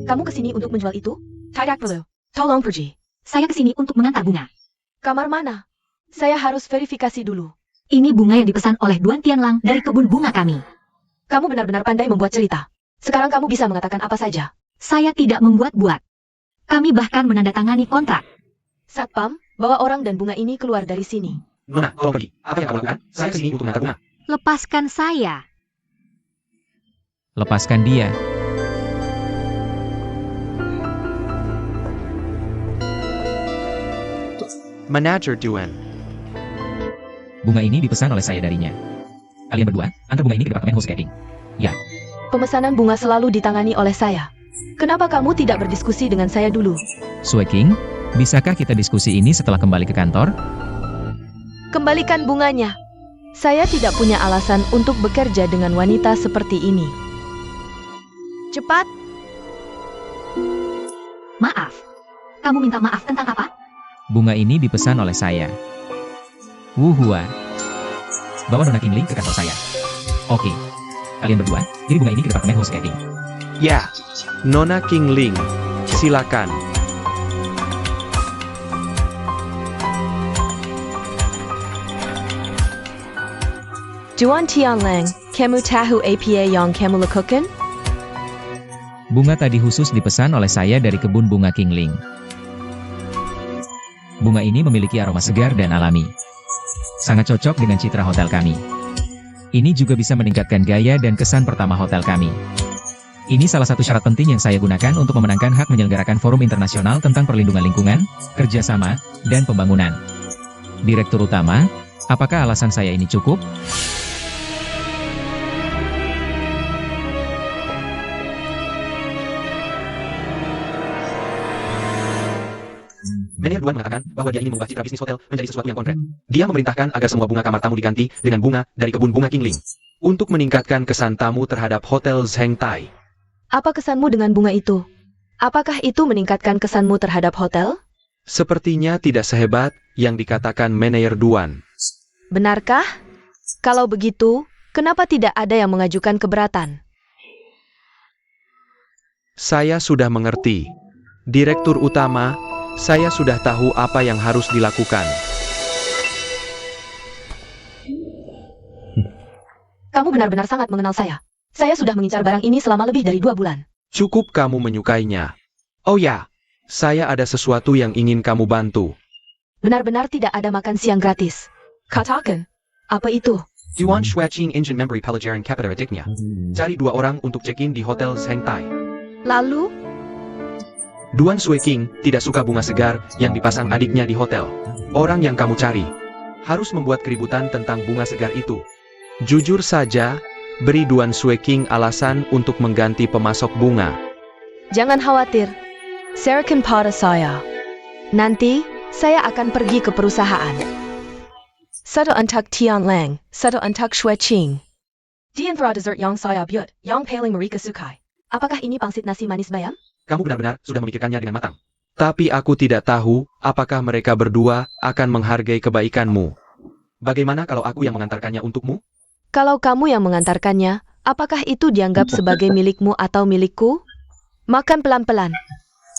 Kamu kesini untuk menjual itu? Tidak perlu. Tolong pergi. Saya kesini untuk mengantar bunga. Kamar mana? Saya harus verifikasi dulu. Ini bunga yang dipesan oleh Duan Tianlang dari kebun bunga kami. Kamu benar-benar pandai membuat cerita. Sekarang kamu bisa mengatakan apa saja. Saya tidak membuat-buat. Kami bahkan menandatangani kontrak. Satpam, bawa orang dan bunga ini keluar dari sini. Nona, tolong pergi. Apa yang kamu lakukan? Saya kesini untuk mengantar bunga. Lepaskan saya. Lepaskan dia. Manager Duan. Bunga ini dipesan oleh saya darinya. Kalian berdua, antar bunga ini ke departemen housekeeping. Ya, Pemesanan bunga selalu ditangani oleh saya. Kenapa kamu tidak berdiskusi dengan saya dulu? Sue King, bisakah kita diskusi ini setelah kembali ke kantor? Kembalikan bunganya. Saya tidak punya alasan untuk bekerja dengan wanita seperti ini. Cepat. Maaf. Kamu minta maaf tentang apa? Bunga ini dipesan oleh saya. Wuhua. Bawa Nona Kingling ke kantor saya. Oke. Kalian berdua, kirim bunga ini ke departemen housekeeping. Ya, Nona Kingling. Silakan. Duan Tianlang, kamu tahu apa yang kamu lakukan? Bunga tadi khusus dipesan oleh saya dari kebun bunga Kingling. Bunga ini memiliki aroma segar dan alami. Sangat cocok dengan citra hotel kami. Ini juga bisa meningkatkan gaya dan kesan pertama hotel kami. Ini salah satu syarat penting yang saya gunakan untuk memenangkan hak menyelenggarakan forum internasional tentang perlindungan lingkungan, kerjasama, dan pembangunan. Direktur Utama, apakah alasan saya ini cukup? Manajer Duan mengatakan bahwa dia ingin mengubah citra bisnis hotel menjadi sesuatu yang konkret. Dia memerintahkan agar semua bunga kamar tamu diganti dengan bunga dari kebun bunga Kingling. Untuk meningkatkan kesan tamu terhadap Hotel Zheng Tai. Apa kesanmu dengan bunga itu? Apakah itu meningkatkan kesanmu terhadap hotel? Sepertinya tidak sehebat yang dikatakan Manajer Duan. Benarkah? Kalau begitu, kenapa tidak ada yang mengajukan keberatan? Saya sudah mengerti. Direktur Utama, saya sudah tahu apa yang harus dilakukan. Kamu benar-benar sangat mengenal saya. Saya sudah mengincar barang ini selama lebih dari 2 bulan. Cukup kamu menyukainya. Oh ya, saya ada sesuatu yang ingin kamu bantu. Benar-benar tidak ada makan siang gratis. Katakan, apa itu? Duan Shuaqing Engine Memberi Pelajaran Kapitaradiknya. Cari 2 orang untuk check-in di Hotel Zheng Tai. Lalu, Duan Sue King tidak suka bunga segar yang dipasang adiknya di hotel. Orang yang kamu cari harus membuat keributan tentang bunga segar itu. Jujur saja, beri Duan Sue King alasan untuk mengganti pemasok bunga. jangan khawatir. Serahkan pada saya. Nanti, saya akan pergi ke perusahaan. Satu untuk Tianlang, satu untuk Shuaqing. Di antara dessert yang saya buat, yang paling mereka sukai. Apakah ini pangsit nasi manis bayam? Kamu benar-benar sudah memikirkannya dengan matang. Tapi aku tidak tahu apakah mereka berdua akan menghargai kebaikanmu. Bagaimana kalau aku yang mengantarkannya untukmu? Kalau kamu yang mengantarkannya, apakah itu dianggap sebagai milikmu atau milikku? Makan pelan-pelan.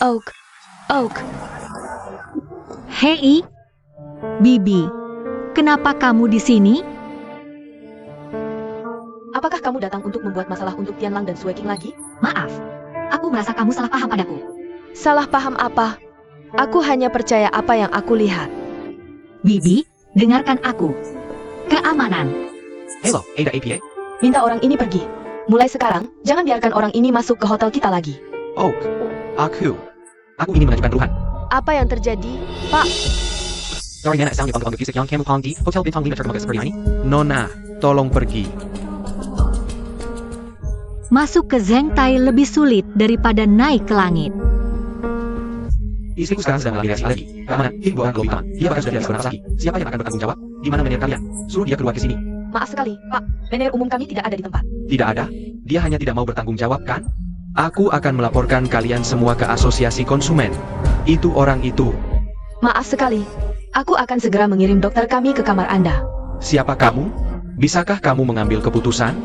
Oak. Hei, Bibi. Kenapa kamu di sini? Apakah kamu datang untuk membuat masalah untuk Tianlang dan Sue King lagi? Maaf. Aku merasa kamu salah paham padaku. Salah paham apa? Aku hanya percaya apa yang aku lihat. Bibi, dengarkan aku. Keamanan. Hello, Ada APA? Minta orang ini pergi. Mulai sekarang, jangan biarkan orang ini masuk ke hotel kita lagi. Oh, aku ingin mengajukan keluhan. Apa yang terjadi, Pak? Sorry Nana, sound dipanggil fisik yang kamu pang di Hotel Bintang 5 terkemuka seperti ini. Nona, tolong pergi. Masuk ke Zheng Tai lebih sulit daripada naik ke langit. Istriku sekarang sedang mengalami reaksi alergi. Keamanan, hingga orang lebih aman. Dia bahkan sudah tidak bisa bernafas lagi. Siapa yang akan bertanggung jawab? Di mana manajer kalian? Suruh dia keluar ke sini. Maaf sekali, Pak. Manajer umum kami tidak ada di tempat. Tidak ada? Dia hanya tidak mau bertanggung jawab, kan? Aku akan melaporkan kalian semua ke asosiasi konsumen. Itu orang itu. Maaf sekali. Aku akan segera mengirim dokter kami ke kamar Anda. Siapa kamu? Bisakah kamu mengambil keputusan?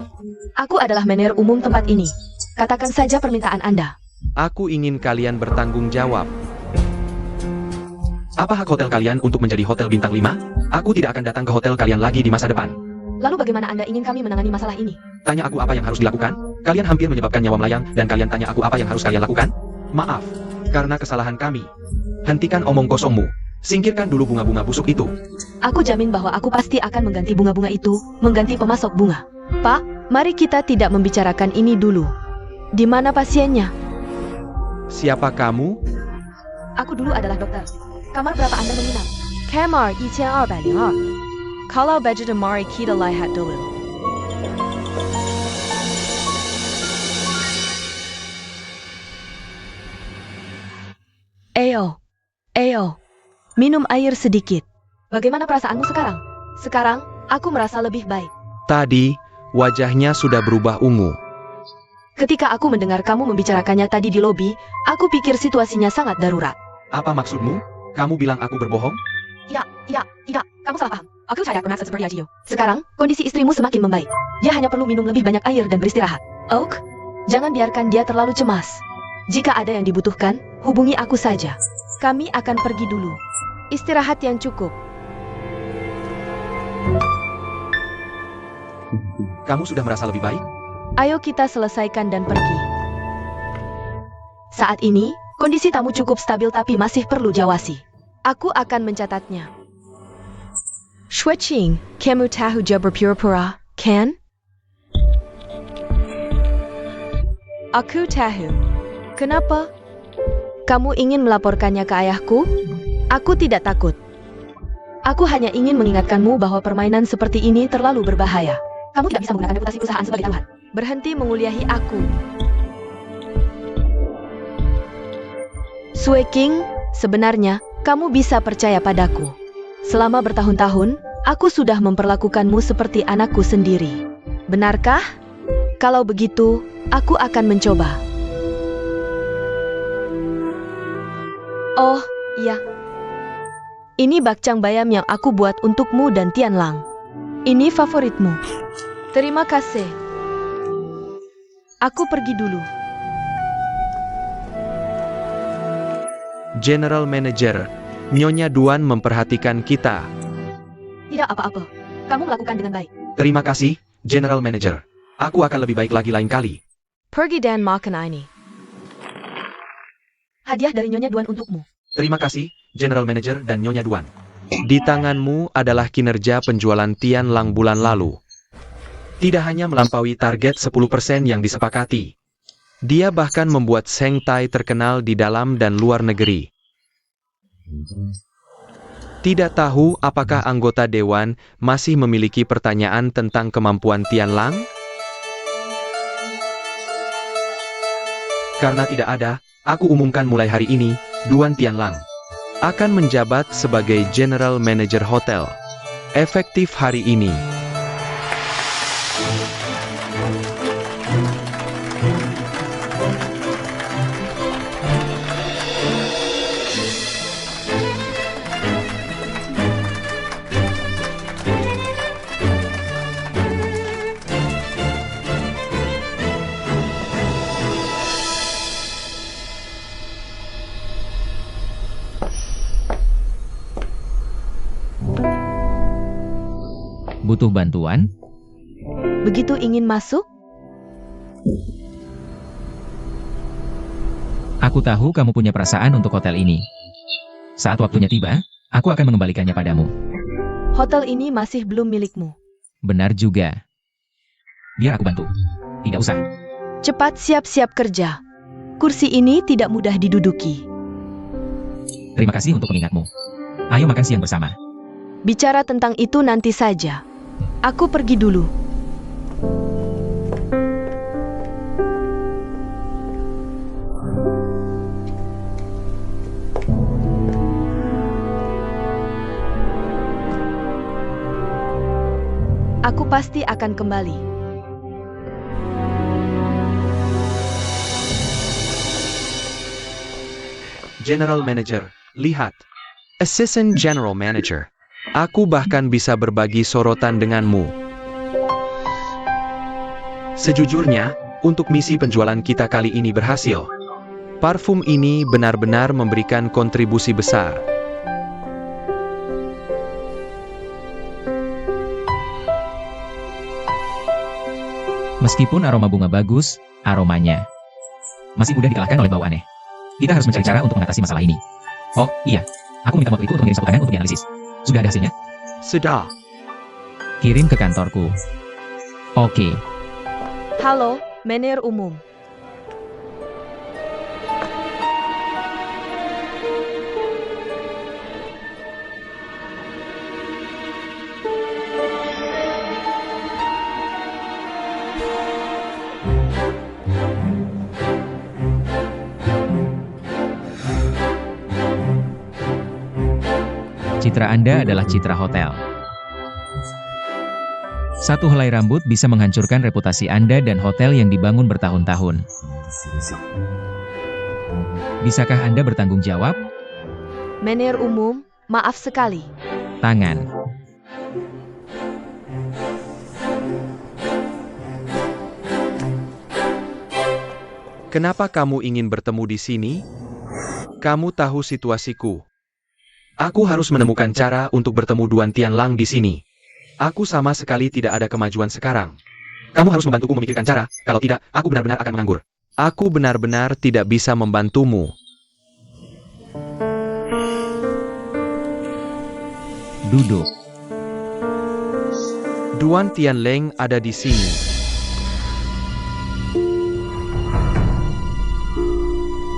Aku adalah manajer umum tempat ini. Katakan saja permintaan Anda. Aku ingin kalian bertanggung jawab. Apa hak hotel kalian untuk menjadi hotel bintang 5? Aku tidak akan datang ke hotel kalian lagi di masa depan. Lalu bagaimana Anda ingin kami menangani masalah ini? Tanya aku apa yang harus dilakukan? Kalian hampir menyebabkan nyawa melayang, dan kalian tanya aku apa yang harus kalian lakukan? Maaf, karena kesalahan kami. Hentikan omong kosongmu. Singkirkan dulu bunga-bunga busuk itu. Aku jamin bahwa aku pasti akan mengganti bunga-bunga itu, mengganti pemasok bunga. Pak, mari kita tidak membicarakan ini dulu. Di mana pasiennya? Siapa kamu? Aku dulu adalah dokter. Kamar berapa Anda menginap? Kamar 1202. Kalau budget mari kita lihat dulu. Ayo. Minum air sedikit. Bagaimana perasaanmu sekarang? Sekarang, aku merasa lebih baik. Tadi, wajahnya sudah berubah ungu. Ketika aku mendengar kamu membicarakannya tadi di lobi, aku pikir situasinya sangat darurat. Apa maksudmu? Kamu bilang aku berbohong? Ya, kamu salah paham. Aku tidak merasa seperti Ajio. Sekarang, kondisi istrimu semakin membaik. Dia hanya perlu minum lebih banyak air dan beristirahat. Oak, jangan biarkan dia terlalu cemas. Jika ada yang dibutuhkan, hubungi aku saja. Kami akan pergi dulu. Istirahat yang cukup. Kamu sudah merasa lebih baik? Ayo kita selesaikan dan pergi. Saat ini, kondisi tamu cukup stabil tapi masih perlu jawasi. Aku akan mencatatnya. Shweching, kamu tahu dia berpura-pura, kan? Aku tahu. Kenapa? Kamu ingin melaporkannya ke ayahku? Aku tidak takut. Aku hanya ingin mengingatkanmu bahwa permainan seperti ini terlalu berbahaya. Kamu tidak bisa menggunakan reputasi perusahaan sebagai taruhan. Berhenti menguliahi aku. Sue King, sebenarnya, kamu bisa percaya padaku. Selama bertahun-tahun, aku sudah memperlakukanmu seperti anakku sendiri. Benarkah? Kalau begitu, aku akan mencoba. Oh, iya. Ini bakcang bayam yang aku buat untukmu dan Tianlang. Ini favoritmu. Terima kasih. Aku pergi dulu. General Manager, Nyonya Duan memperhatikan kita. Tidak apa-apa. Kamu melakukan dengan baik. Terima kasih, General Manager. Aku akan lebih baik lagi lain kali. Pergi dan makan ini. Hadiah dari Nyonya Duan untukmu. Terima kasih, General Manager dan Nyonya Duan. Di tanganmu adalah kinerja penjualan Tianlang bulan lalu. Tidak hanya melampaui target 10% yang disepakati. Dia bahkan membuat Zheng Tai terkenal di dalam dan luar negeri. Tidak tahu apakah anggota Dewan masih memiliki pertanyaan tentang kemampuan Tianlang? Karena tidak ada, aku umumkan mulai hari ini, Duan Tianlang akan menjabat sebagai General Manager Hotel. Efektif hari ini. Butuh bantuan? Begitu ingin masuk? Aku tahu kamu punya perasaan untuk hotel ini. Saat waktunya tiba, aku akan mengembalikannya padamu. Hotel ini masih belum milikmu. Benar juga. Biar aku bantu. Tidak usah. Cepat siap-siap kerja. Kursi ini tidak mudah diduduki. Terima kasih untuk pengingatmu. Ayo makan siang bersama. Bicara tentang itu nanti saja. Aku pergi dulu. Aku pasti akan kembali. General Manager, lihat. Assistant General Manager. Aku bahkan bisa berbagi sorotan denganmu. Sejujurnya, untuk misi penjualan kita kali ini berhasil. Parfum ini benar-benar memberikan kontribusi besar. Meskipun aroma bunga bagus, aromanya masih mudah dikalahkan oleh bau aneh. Kita harus mencari cara untuk mengatasi masalah ini. Oh, iya. Aku minta waktu itu untuk mengirim sapu tangan untuk dianalisis. Sudah ada hasilnya? Sudah. Kirim ke kantorku. Oke. Halo, Menir Umum. Citra Anda adalah citra hotel. Satu helai rambut bisa menghancurkan reputasi Anda dan hotel yang dibangun bertahun-tahun. Bisakah Anda bertanggung jawab? Menir Umum, maaf sekali. Tangan. Kenapa kamu ingin bertemu di sini? Kamu tahu situasiku. Aku harus menemukan cara untuk bertemu Duan Tianlang di sini. Aku sama sekali tidak ada kemajuan sekarang. Kamu harus membantuku memikirkan cara, kalau tidak, aku benar-benar akan menganggur. Aku benar-benar tidak bisa membantumu. Duduk. Duan Tianlang ada di sini.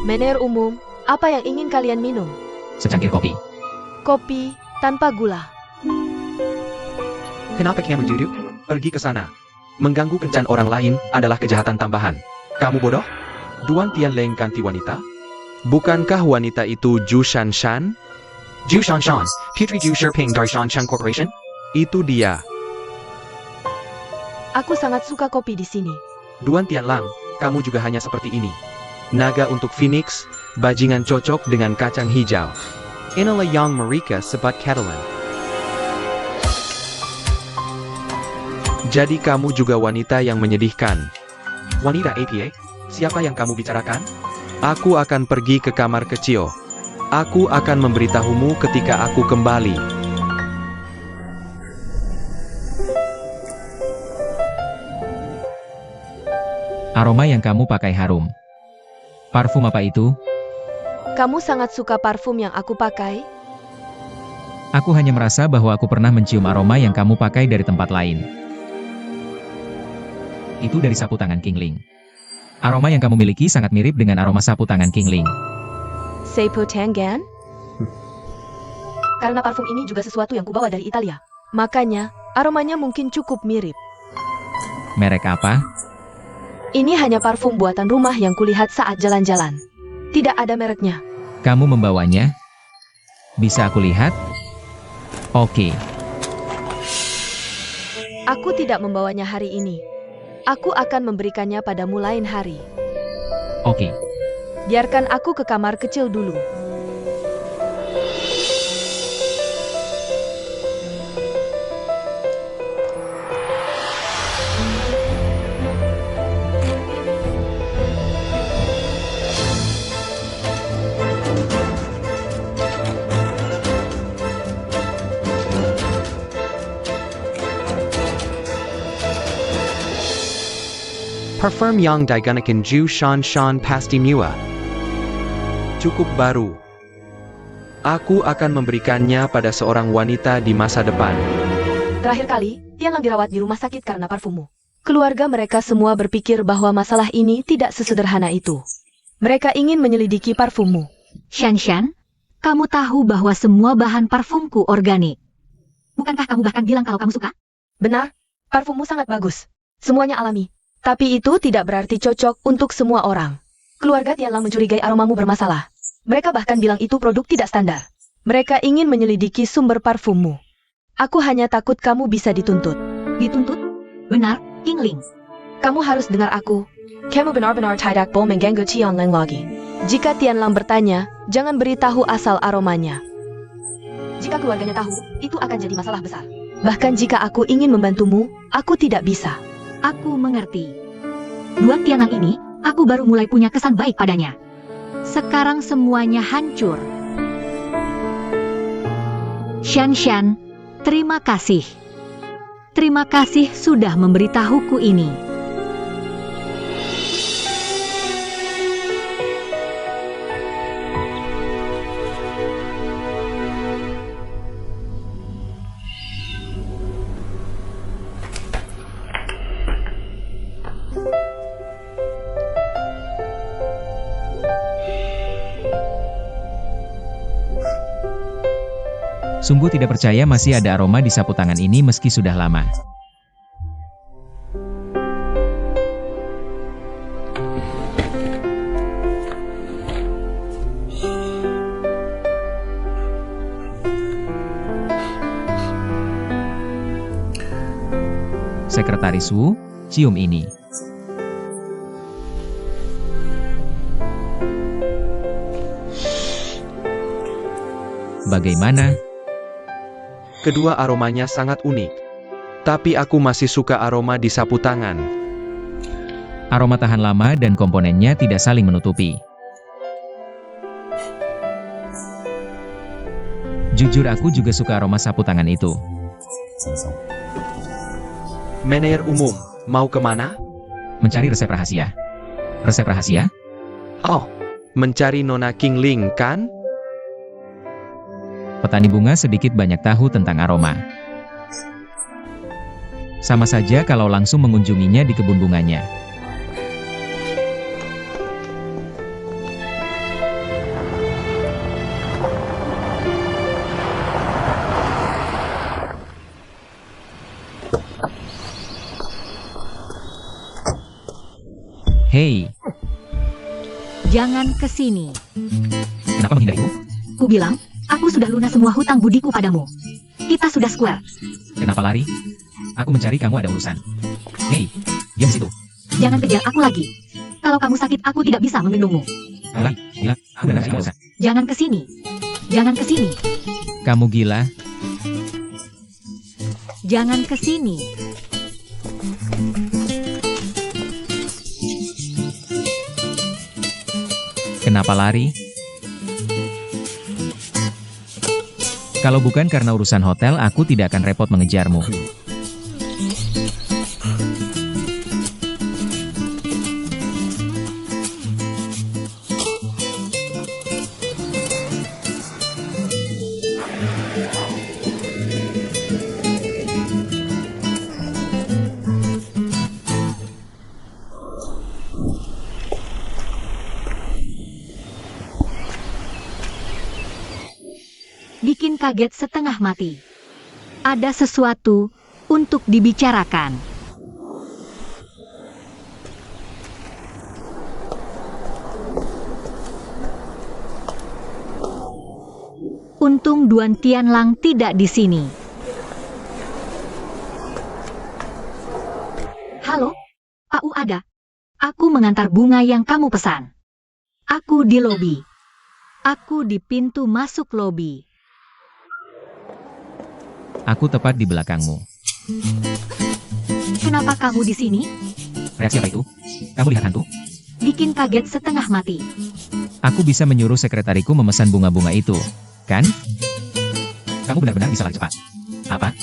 Menir Umum, apa yang ingin kalian minum? Secangkir kopi. Kopi, tanpa gula. Kenapa kamu duduk? Pergi ke sana. Mengganggu kencan orang lain adalah kejahatan tambahan. Kamu bodoh? Duan Tianlang ganti wanita? Bukankah wanita itu Zhu Shanshan? Zhu Shanshan, Putri Zhu Shiping dari Shanshan Corporation? Itu dia. Aku sangat suka kopi di sini. Duan Tianlang, kamu juga hanya seperti ini. Naga untuk Phoenix, bajingan cocok dengan kacang hijau. Inilah yang mereka sebut Catalan. Jadi kamu juga wanita yang menyedihkan. Wanita APA? Siapa yang kamu bicarakan? Aku akan pergi ke kamar kecil. Aku akan memberitahumu ketika aku kembali. Aroma yang kamu pakai harum. Parfum apa itu? Kamu sangat suka parfum yang aku pakai? Aku hanya merasa bahwa aku pernah mencium aroma yang kamu pakai dari tempat lain. Itu dari sapu tangan Kingling. Aroma yang kamu miliki sangat mirip dengan aroma sapu tangan Kingling. Sapu tangan? Karena parfum ini juga sesuatu yang kubawa dari Italia. Makanya, aromanya mungkin cukup mirip. Merek apa? Ini hanya parfum buatan rumah yang kulihat saat jalan-jalan. Tidak ada mereknya. Kamu membawanya? Bisa aku lihat? Oke. Aku tidak membawanya hari ini. Aku akan memberikannya padamu lain hari. Oke. Biarkan aku ke kamar kecil dulu. Parfum yang digunakan Zhu Shanshan pasti mewah. Cukup baru. Aku akan memberikannya pada seorang wanita di masa depan. Terakhir kali, Tianlang dirawat di rumah sakit karena parfummu. Keluarga mereka semua berpikir bahwa masalah ini tidak sesederhana itu. Mereka ingin menyelidiki parfummu. Shanshan, kamu tahu bahwa semua bahan parfumku organik. Bukankah kamu bahkan bilang kalau kamu suka? Benar, parfummu sangat bagus. Semuanya alami. Tapi itu tidak berarti cocok untuk semua orang. Keluarga Tianlang mencurigai aromamu bermasalah. Mereka bahkan bilang itu produk tidak standar. Mereka ingin menyelidiki sumber parfummu. Aku hanya takut kamu bisa dituntut. Dituntut? Benar, Kingling. Kamu harus dengar aku. Kamu benar-benar tidak boleh mengganggu Tianlang lagi. Jika Tianlang bertanya, jangan beritahu asal aromanya. Jika keluarganya tahu, itu akan jadi masalah besar. Bahkan jika aku ingin membantumu, aku tidak bisa. Aku mengerti. Duan Tianlang ini, aku baru mulai punya kesan baik padanya. Sekarang semuanya hancur. Shan, terima kasih. Terima kasih sudah memberitahuku ini. Sungguh tidak percaya masih ada aroma di sapu tangan ini meski sudah lama. Sekretaris Wu, cium ini. Bagaimana? Kedua aromanya sangat unik. Tapi aku masih suka aroma di sapu tangan. Aroma tahan lama dan komponennya tidak saling menutupi. Jujur aku juga suka aroma sapu tangan itu. Manajer umum, mau kemana? Mencari resep rahasia. Resep rahasia? Oh, mencari Nona Kingling kan? Petani bunga sedikit banyak tahu tentang aroma. Sama saja kalau langsung mengunjunginya di kebun bunganya. Hei, Jangan ke sini. kenapa menghindariku? Ku bilang, aku sudah lunas semua hutang budiku padamu. Kita sudah square. Kenapa lari? Aku mencari kamu ada urusan. Hei, diam di situ. Jangan kejar aku lagi. Kalau kamu sakit, aku tidak bisa menggendongmu. Kamu lagi, gila, aku benar cari urusan. Jangan ke sini. Jangan ke sini. Kamu gila? Jangan ke sini. Kenapa lari? Kalau bukan karena urusan hotel, aku tidak akan repot mengejarmu. Bikin kaget setengah mati. Ada sesuatu untuk dibicarakan. Untung Duan Tianlang tidak di sini. Halo, Pak U ada. Aku mengantar bunga yang kamu pesan. Aku di lobi. Aku di pintu masuk lobi. Aku tepat di belakangmu. Kenapa kamu di sini? Reaksi apa itu? Kamu lihat hantu? Bikin kaget setengah mati. Aku bisa menyuruh sekretariku memesan bunga-bunga itu, kan? Kamu benar-benar bisa lari cepat. Apa?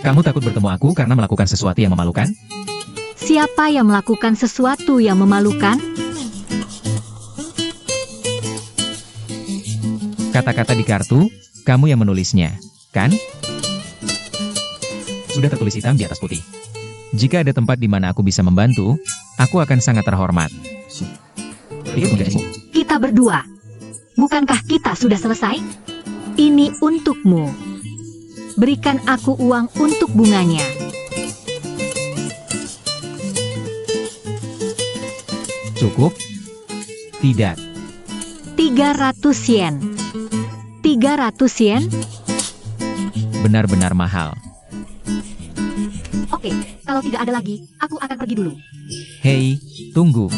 Kamu takut bertemu aku karena melakukan sesuatu yang memalukan? Siapa yang melakukan sesuatu yang memalukan? Kata-kata di kartu, kamu yang menulisnya, kan? Sudah tertulis hitam di atas putih. Jika ada tempat di mana aku bisa membantu, aku akan sangat terhormat. Ikut menjadimu. Kita berdua. Bukankah kita sudah selesai? Ini untukmu. Berikan aku uang untuk bunganya. Cukup? Tidak. 300 yen. 300 yen? Benar-benar mahal. Oke, kalau tidak ada lagi, aku akan pergi dulu. Hei, tunggu.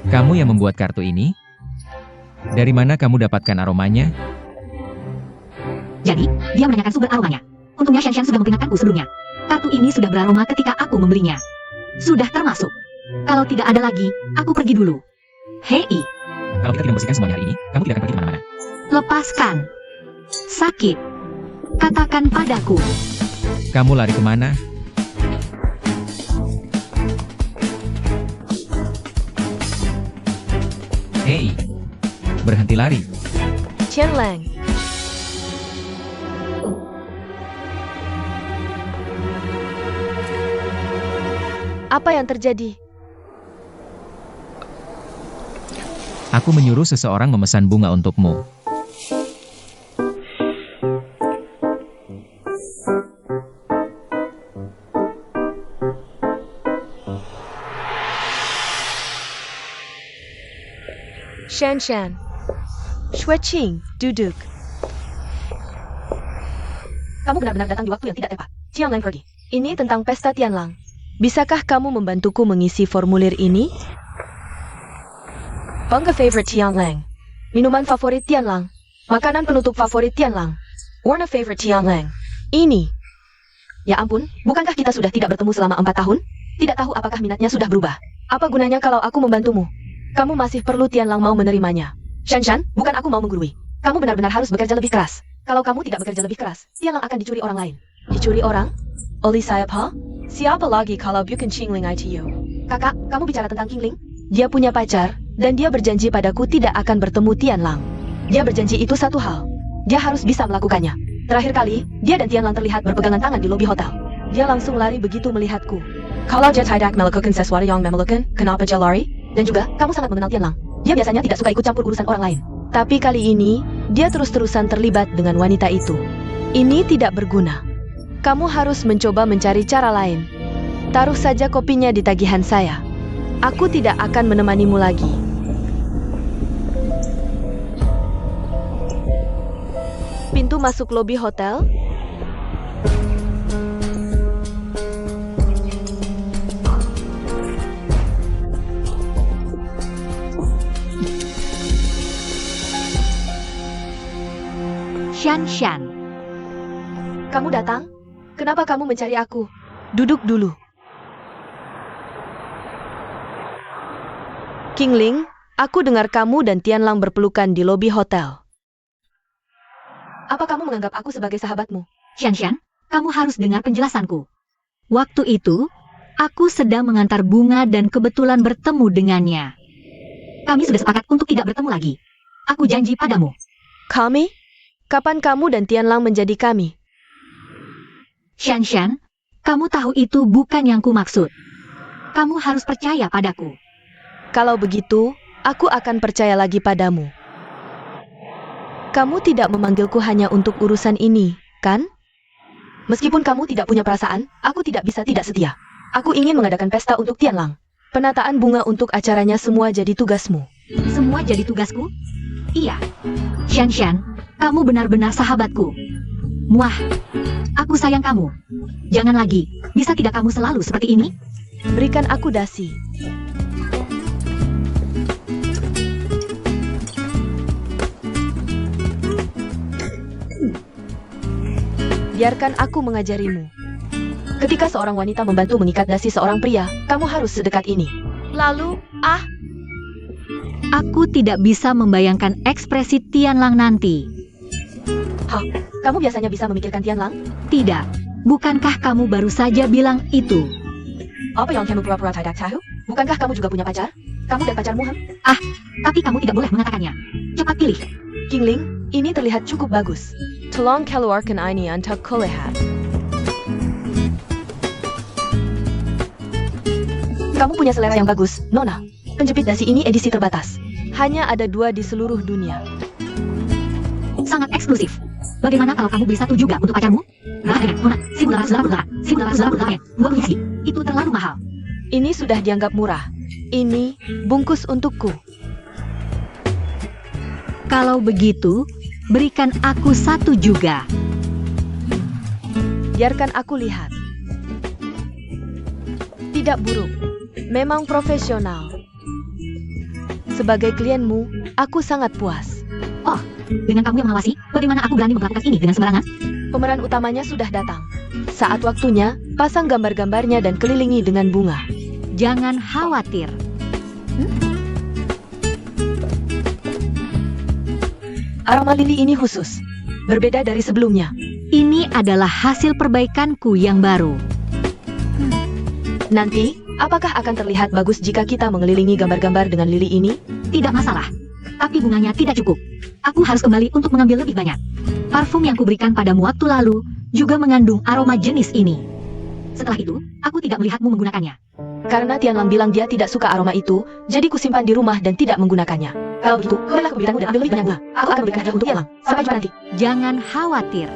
Kamu yang membuat kartu ini? Dari mana kamu dapatkan aromanya? Jadi, dia menanyakan sumber aromanya. Untungnya Shan sudah memperingatkanku sebelumnya. Kartu ini sudah beraroma ketika aku membelinya. Sudah termasuk. Kalau tidak ada lagi, aku pergi dulu. Hei, Kalau kita tidak membersihkan semuanya hari ini, kamu tidak akan pergi kemana-mana. lepaskan. Sakit. Katakan padaku. Kamu lari kemana? Hei, berhenti lari. Tianlang. Apa yang terjadi? Aku menyuruh seseorang memesan bunga untukmu. Shan Shan. Xueqing, duduk. Kamu benar-benar datang di waktu yang tidak tepat. Tianlang pergi. Ini tentang pesta Tianlang. Bisakah kamu membantuku mengisi formulir ini? Bangga favorite Tianlang. Minuman favorit Tianlang. Makanan penutup favorit Tianlang. Warna favorite Tianlang. Ini. Ya ampun, bukankah kita sudah tidak bertemu selama 4 tahun? Tidak tahu apakah minatnya sudah berubah. Apa gunanya kalau aku membantumu? Kamu masih perlu Tianlang mau menerimanya. Shan Shan, bukan aku mau menggurui. Kamu benar-benar harus bekerja lebih keras. Kalau kamu tidak bekerja lebih keras, Tianlang akan dicuri orang lain. Dicuri orang? Oleh siapa? Siapa lagi kalau bukan Qingling ITU? Kakak, kamu bicara tentang Qingling? Dia punya pacar, dan dia berjanji padaku tidak akan bertemu Tianlang. Dia berjanji itu satu hal. Dia harus bisa melakukannya. Terakhir kali, dia dan Tianlang terlihat berpegangan tangan di lobi hotel. Dia langsung lari begitu melihatku. Kalau dia tidak melakukan sesuatu yang memalukan, kenapa dia lari? Dan juga, kamu sangat mengenal Tianlang. Dia biasanya tidak suka ikut campur urusan orang lain. Tapi kali ini, dia terus-terusan terlibat dengan wanita itu. Ini tidak berguna. Kamu harus mencoba mencari cara lain. Taruh saja kopinya di tagihan saya. Aku tidak akan menemanimu lagi. Pintu masuk lobi hotel. Shan Shan. Kamu datang? Kenapa kamu mencari aku? Duduk dulu. Qingling, aku dengar kamu dan Tianlang berpelukan di lobi hotel. Apa kamu menganggap aku sebagai sahabatmu? Shan Shan, kamu harus dengar penjelasanku. Waktu itu, aku sedang mengantar bunga dan kebetulan bertemu dengannya. Kami sudah sepakat untuk tidak bertemu lagi. Aku janji padamu. Kami? Kapan kamu dan Tianlang menjadi kami? Shan Shan, kamu tahu itu bukan yang kumaksud. Kamu harus percaya padaku. Kalau begitu, aku akan percaya lagi padamu. Kamu tidak memanggilku hanya untuk urusan ini, kan? Meskipun kamu tidak punya perasaan, aku tidak bisa tidak setia. Aku ingin mengadakan pesta untuk Tianlang. Penataan bunga untuk acaranya semua jadi tugasmu. Semua jadi tugasku? Iya. Shan Shan, kamu benar-benar sahabatku. Muah, aku sayang kamu. Jangan lagi, bisa tidak kamu selalu seperti ini? Berikan aku dasi. Biarkan aku mengajarimu. Ketika seorang wanita membantu mengikat dasi seorang pria, kamu harus sedekat ini. Lalu, Aku tidak bisa membayangkan ekspresi Tianlang nanti. kamu biasanya bisa memikirkan Tianlang? Tidak, bukankah kamu baru saja bilang itu? Apa yang kamu pura-pura tidak tahu? Bukankah kamu juga punya pacar? Kamu dan pacarmu, Tapi kamu tidak boleh mengatakannya. Cepat pilih. Qingling, ini terlihat cukup bagus. Tolong keluarkan ini untuk kulihat. Kamu punya selera yang bagus, Nona. Penjepit dasi ini edisi terbatas. Hanya ada 2 di seluruh dunia. Sangat eksklusif. Bagaimana kalau kamu beli satu juga untuk pacarmu? Nona, 1.888. 20 yen. Itu terlalu mahal. Ini sudah dianggap murah. Ini bungkus untukku. Kalau begitu, berikan aku satu juga. Biarkan aku lihat. Tidak buruk. Memang profesional. Sebagai klienmu, aku sangat puas. Oh, dengan kamu yang mengawasi, bagaimana aku berani melakukan ini dengan sembarangan? Pemeran utamanya sudah datang. Saat waktunya, pasang gambar-gambarnya dan kelilingi dengan bunga. Jangan khawatir. Aroma lili ini khusus. Berbeda dari sebelumnya. Ini adalah hasil perbaikanku yang baru. Nanti, apakah akan terlihat bagus jika kita mengelilingi gambar-gambar dengan lili ini? Tidak masalah. Tapi bunganya tidak cukup. Aku harus kembali untuk mengambil lebih banyak. Parfum yang kuberikan padamu waktu lalu juga mengandung aroma jenis ini. Setelah itu, aku tidak melihatmu menggunakannya. Karena Tianlang bilang dia tidak suka aroma itu, jadi kusimpan di rumah dan tidak menggunakannya. Kalau begitu, berilah keberitanmu dan ambil lebih banyak bunga. Aku akan berikan hadiah untuk Tianlang. Sampai jumpa nanti. Jangan khawatir.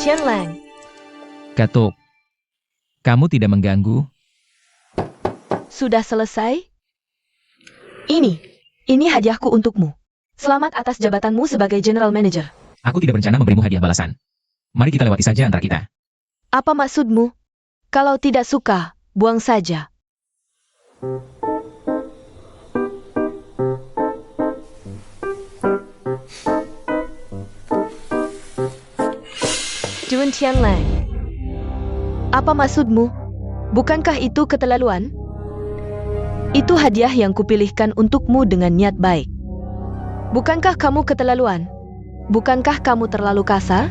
Tianlang. Katuk. Kamu tidak mengganggu? Sudah selesai? Ini hadiahku untukmu. Selamat atas jabatanmu sebagai General Manager. Aku tidak berencana memberimu hadiah balasan. Mari kita lewati saja antara kita. Apa maksudmu? Kalau tidak suka, buang saja. Dun Tianlang. Apa maksudmu? Bukankah itu keterlaluan? Itu hadiah yang kupilihkan untukmu dengan niat baik. Bukankah kamu keterlaluan? Bukankah kamu terlalu kasar?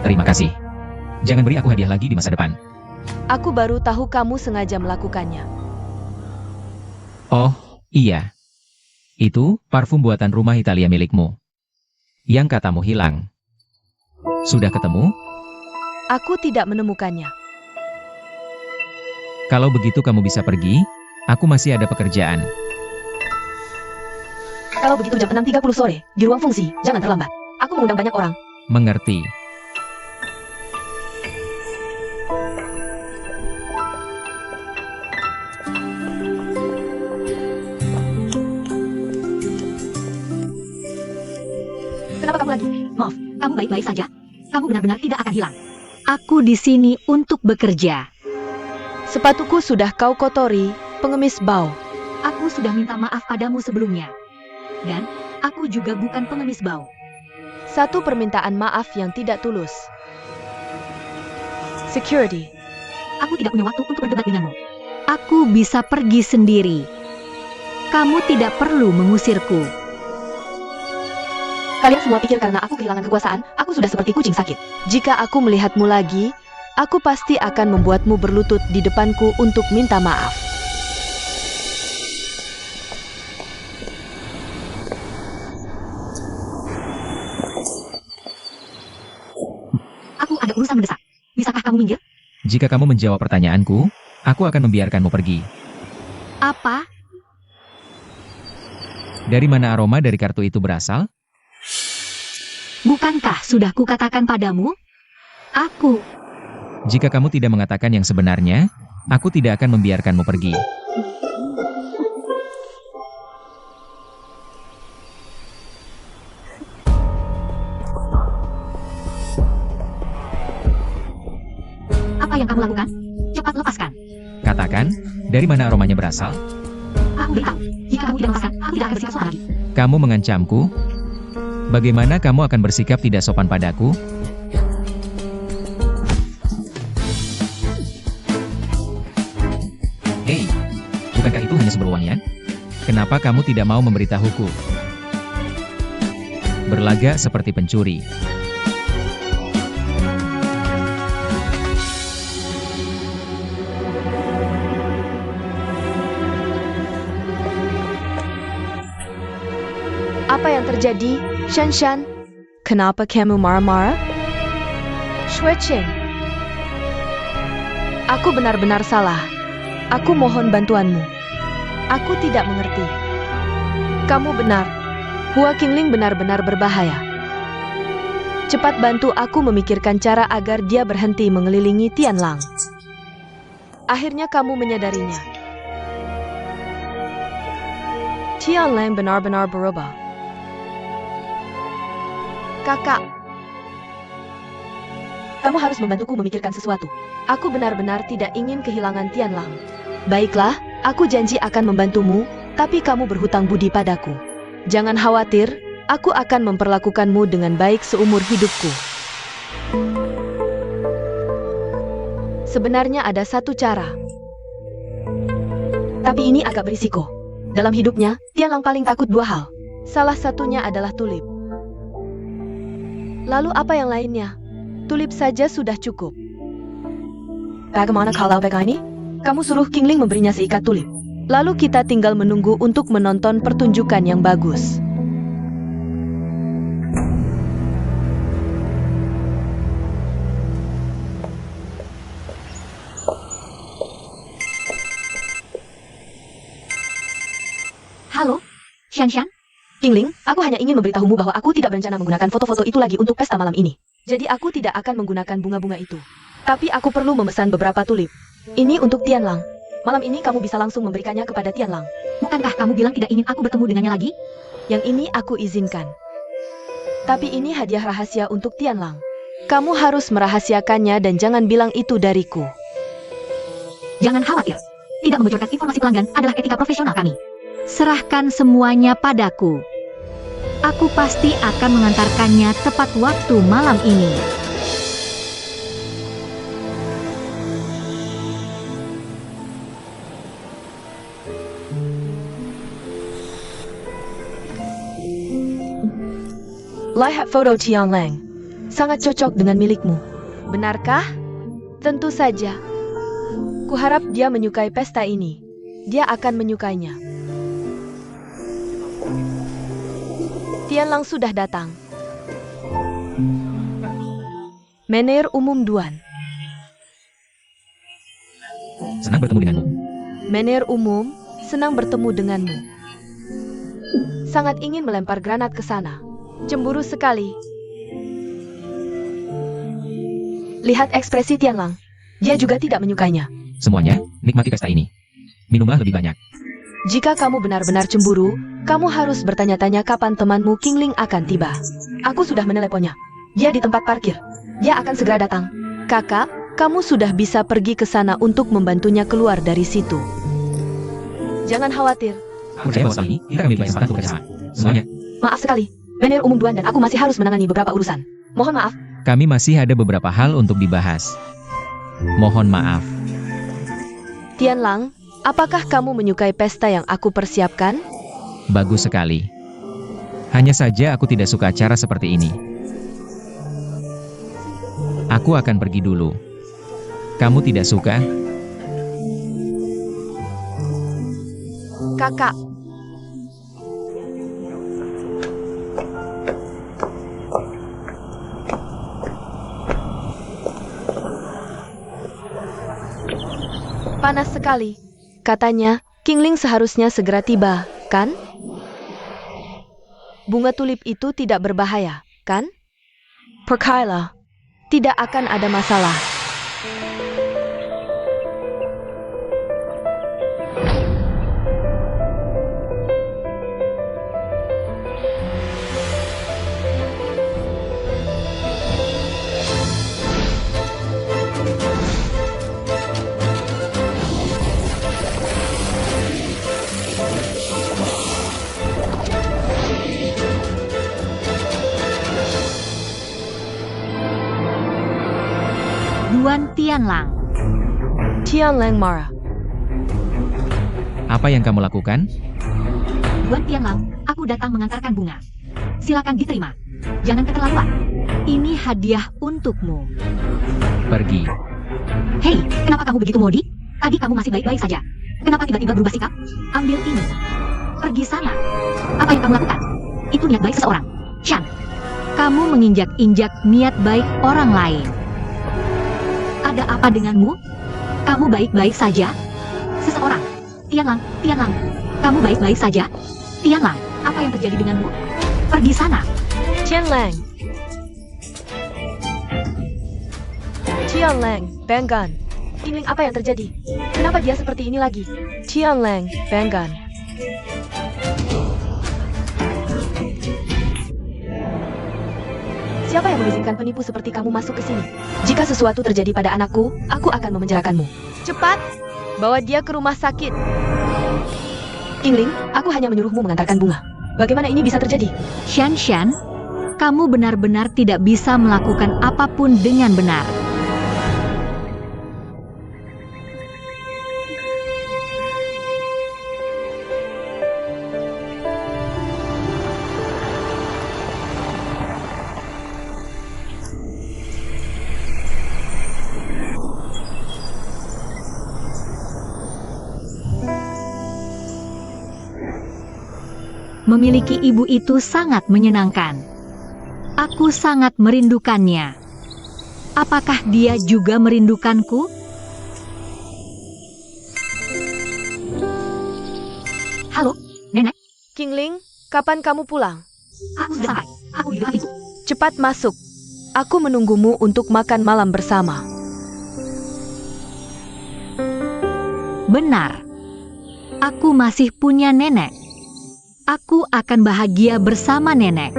Terima kasih. Jangan beri aku hadiah lagi di masa depan. Aku baru tahu kamu sengaja melakukannya. Oh, iya. Itu parfum buatan rumah Italia milikmu. Yang katamu hilang. Sudah ketemu? Aku tidak menemukannya. Kalau begitu kamu bisa pergi, aku masih ada pekerjaan. Kalau begitu jam 6.30 sore, di ruang fungsi, jangan terlambat. Aku mengundang banyak orang. Mengerti. Kenapa kamu lagi? Maaf, kamu baik-baik saja. Kamu benar-benar tidak akan hilang. Aku di sini untuk bekerja. Sepatuku sudah kau kotori, pengemis bau. Aku sudah minta maaf padamu sebelumnya. Dan aku juga bukan pengemis bau. Satu permintaan maaf yang tidak tulus. Security. Aku tidak punya waktu untuk berdebat denganmu. Aku bisa pergi sendiri. Kamu tidak perlu mengusirku. Kalian semua pikir karena aku kehilangan kekuasaan, aku sudah seperti kucing sakit. Jika aku melihatmu lagi, aku pasti akan membuatmu berlutut di depanku untuk minta maaf. Aku ada urusan mendesak. Bisakah kamu minggir? Jika kamu menjawab pertanyaanku, aku akan membiarkanmu pergi. Apa? Dari mana aroma dari kartu itu berasal? Bukankah sudah kukatakan padamu? Aku. Jika kamu tidak mengatakan yang sebenarnya, aku tidak akan membiarkanmu pergi. Apa yang kamu lakukan? Cepat lepaskan. Katakan, dari mana aromanya berasal? Aku beritahu, jika kamu tidak lepaskan, aku tidak akan bersikap sopan lagi. Kamu mengancamku? Bagaimana kamu akan bersikap tidak sopan padaku? Hei, bukankah itu hanya sebuah wangian? Kenapa kamu tidak mau memberitahuku? Berlagak seperti pencuri. Apa yang terjadi, Shanshan? Kenapa kamu marah-marah? Shueqing. Aku benar-benar salah. Aku mohon bantuanmu. Aku tidak mengerti. Kamu benar. Hua Qingling benar-benar berbahaya. Cepat bantu aku memikirkan cara agar dia berhenti mengelilingi Tianlang. Akhirnya kamu menyadarinya. Tianlang benar-benar berubah. Kakak, kamu harus membantuku memikirkan sesuatu. Aku benar-benar tidak ingin kehilangan Tianlang. Baiklah, aku janji akan membantumu, tapi kamu berhutang budi padaku. Jangan khawatir, aku akan memperlakukanmu dengan baik seumur hidupku. Sebenarnya ada satu cara. Tapi ini agak berisiko. Dalam hidupnya, Tianlang paling takut dua hal. Salah satunya adalah tulip. Lalu apa yang lainnya? Tulip saja sudah cukup. Bagaimana kalau ini? Kamu suruh Qingling memberinya seikat tulip. Lalu kita tinggal menunggu untuk menonton pertunjukan yang bagus. Halo, Xian. Qingling, aku hanya ingin memberitahumu bahwa aku tidak berencana menggunakan foto-foto itu lagi untuk pesta malam ini. Jadi aku tidak akan menggunakan bunga-bunga itu. Tapi aku perlu memesan beberapa tulip. Ini untuk Tianlang. Malam ini kamu bisa langsung memberikannya kepada Tianlang. Bukankah kamu bilang tidak ingin aku bertemu dengannya lagi? Yang ini aku izinkan. Tapi ini hadiah rahasia untuk Tianlang. Kamu harus merahasiakannya dan jangan bilang itu dariku. Jangan khawatir. Tidak membocorkan informasi pelanggan adalah etika profesional kami. Serahkan semuanya padaku. Aku pasti akan mengantarkannya tepat waktu malam ini. Lihat foto Tianlang. Sangat cocok dengan milikmu. Benarkah? Tentu saja. Kuharap dia menyukai pesta ini. Dia akan menyukainya. Tianlang sudah datang. Menir umum Duan. Senang bertemu denganmu. Menir umum, senang bertemu denganmu. Sangat ingin melempar granat ke sana. Cemburu sekali. Lihat ekspresi Tianlang. Dia juga tidak menyukainya. Semuanya, nikmati pesta ini. Minumlah lebih banyak. Jika kamu benar-benar cemburu, kamu harus bertanya-tanya kapan temanmu Qingling akan tiba. Aku sudah meneleponnya. Dia di tempat parkir. Dia akan segera datang. Kakak, kamu sudah bisa pergi ke sana untuk membantunya keluar dari situ. Jangan khawatir. Aku percaya bahwa kali ini kita akan memiliki kesempatan untuk bekerjasama. Semuanya. Maaf sekali. Menir umum Duan dan aku masih harus menangani beberapa urusan. Mohon maaf. Kami masih ada beberapa hal untuk dibahas. Mohon maaf. Tianlang, apakah kamu menyukai pesta yang aku persiapkan? Bagus sekali. Hanya saja aku tidak suka acara seperti ini. Aku akan pergi dulu. Kamu tidak suka? Kakak. Panas sekali. Katanya, Qingling seharusnya segera tiba, kan? Bunga tulip itu tidak berbahaya, kan? Percayalah, tidak akan ada masalah. Duan Tianlang. Tianlang marah. Apa yang kamu lakukan? Duan Tianlang, aku datang mengantarkan bunga. Silakan diterima. Jangan keterlaluan. Ini hadiah untukmu. Pergi. Hei, kenapa kamu begitu modi? Tadi kamu masih baik-baik saja. Kenapa tiba-tiba berubah sikap? Ambil ini. Pergi sana. Apa yang kamu lakukan? Itu niat baik seseorang. Xian, kamu menginjak-injak niat baik orang lain. Ada apa denganmu? Kamu baik-baik saja? Seseorang. Tianlang, kamu baik-baik saja? Tianlang, apa yang terjadi denganmu? Pergi sana. Tianlang. Tianlang, Banggan. Qingling, apa yang terjadi? Kenapa dia seperti ini lagi? Tianlang, Banggan. Siapa yang mengizinkan penipu seperti kamu masuk ke sini? Jika sesuatu terjadi pada anakku, aku akan memenjarakanmu. Cepat, bawa dia ke rumah sakit. Qingling, aku Aku hanya menyuruhmu mengantarkan bunga. Bagaimana ini bisa terjadi? Shan Shan, kamu benar-benar tidak bisa melakukan apapun dengan benar. Memiliki ibu itu sangat menyenangkan. Aku sangat merindukannya. Apakah dia juga merindukanku? Halo, Nenek. Kingling, kapan kamu pulang? Aku sudah sampai. Aku di depan pintu. Cepat masuk. Aku menunggumu untuk makan malam bersama. Benar. Aku masih punya nenek. Aku akan bahagia bersama nenek.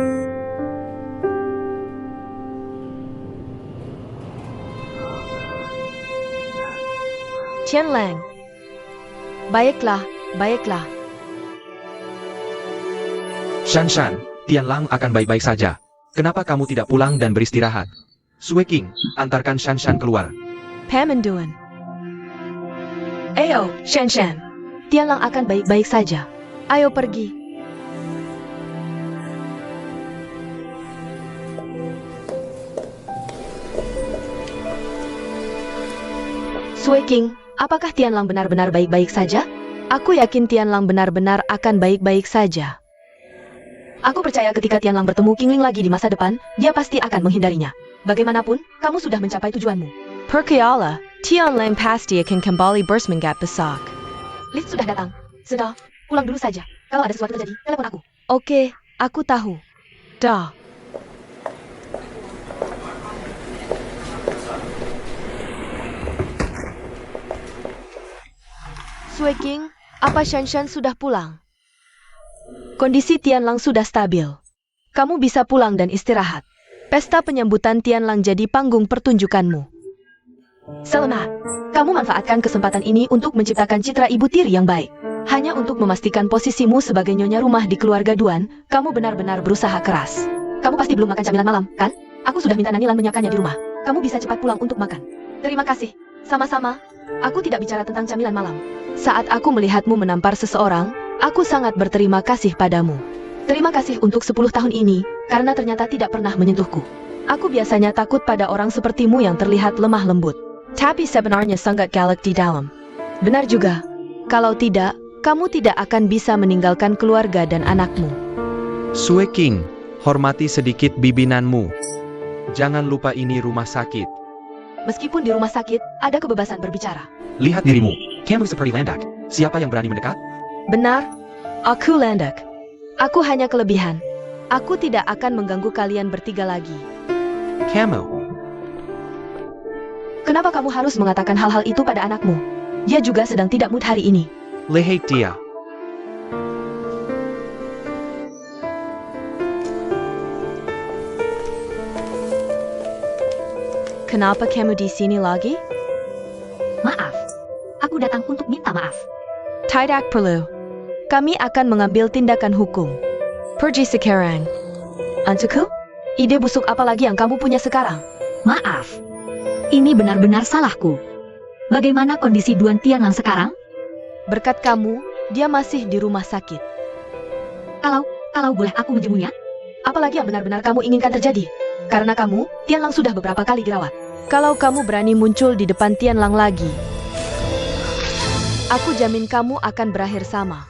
Tianlang. Baiklah, baiklah. Shan Shan, Tianlang akan baik-baik saja. Kenapa kamu tidak pulang dan beristirahat? Sue King, antarkan Shan Shan keluar. Pamanduan. Ayo, Shan Shan. Tianlang akan baik-baik saja. Ayo pergi. Sue King, apakah Tianlang benar-benar baik-baik saja? Aku yakin Tianlang benar-benar akan baik-baik saja. Aku percaya ketika Tianlang bertemu Kingling lagi di masa depan, dia pasti akan menghindarinya. Bagaimanapun, kamu sudah mencapai tujuanmu. Percaya, Tianlang pasti akan kembali bersemangat besar. Lid sudah datang. Sudah, pulang dulu saja. Kalau ada sesuatu terjadi, telepon aku. Oke, aku tahu. Dah. Sue King, apa Shan Shan sudah pulang? Kondisi Tianlang sudah stabil. Kamu bisa pulang dan istirahat. Pesta penyambutan Tianlang jadi panggung pertunjukanmu. Selamat. Kamu manfaatkan kesempatan ini untuk menciptakan citra ibu tiri yang baik. Hanya untuk memastikan posisimu sebagai nyonya rumah di keluarga Duan, kamu benar-benar berusaha keras. Kamu pasti belum makan camilan malam, kan? Aku sudah minta Nanilan menyiapkannya di rumah. Kamu bisa cepat pulang untuk makan. Terima kasih. Sama-sama. Aku tidak bicara tentang camilan malam. Saat aku melihatmu menampar seseorang, aku sangat berterima kasih padamu. Terima kasih untuk 10 tahun ini, karena ternyata tidak pernah menyentuhku. Aku biasanya takut pada orang sepertimu yang terlihat lemah lembut. Tapi sebenarnya sangat galak di dalam. Benar juga. Kalau tidak, kamu tidak akan bisa meninggalkan keluarga dan anakmu. Sue King, hormati sedikit bibinanmu. Jangan lupa ini rumah sakit. Meskipun di rumah sakit, ada kebebasan berbicara. Lihat dirimu, kamu seperti landak. Siapa yang berani mendekat? Benar, aku landak. Aku hanya kelebihan. Aku tidak akan mengganggu kalian bertiga lagi. Kamu. Kenapa kamu harus mengatakan hal-hal itu pada anakmu? Dia juga sedang tidak mood hari ini. Lihat dia. Kenapa kamu di sini lagi? Maaf. Aku datang untuk minta maaf. Tidak perlu. Kami akan mengambil tindakan hukum. Pergi sekarang. Untukku? Ide busuk apa lagi yang kamu punya sekarang? Maaf. Ini benar-benar salahku. Bagaimana kondisi Duan Tianlang sekarang? Berkat kamu, dia masih di rumah sakit. Kalau boleh aku menjemunya? Apalagi yang benar-benar kamu inginkan terjadi? Karena kamu, Tianlang sudah beberapa kali dirawat. Kalau kamu berani muncul di depan Tianlang lagi, aku jamin kamu akan berakhir sama.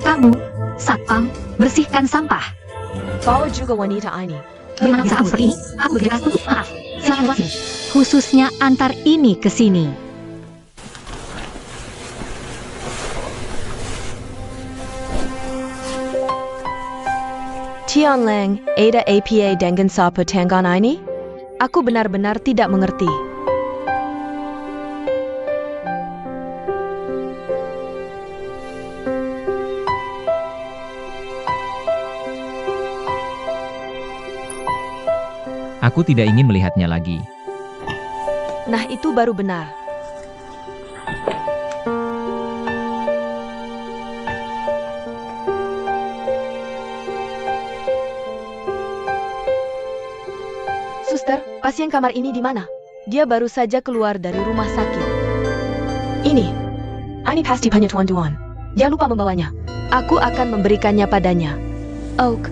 Kamu, satpam, bersihkan sampah. Kau juga wanita ini. Bagaimana bisa kamu seperti ini? Aku bekerja keras untuk maaf. Silakan luar sini. Khususnya antar ini ke sini. Tianlang, ada apa dengan sapu tangan ini? Aku benar-benar tidak mengerti. Aku tidak ingin melihatnya lagi. Nah, itu baru benar. Pasien kamar ini di mana? Dia baru saja keluar dari rumah sakit. Ini pasti punya tuan-tuan. Dia lupa membawanya. Aku akan memberikannya padanya. Oak.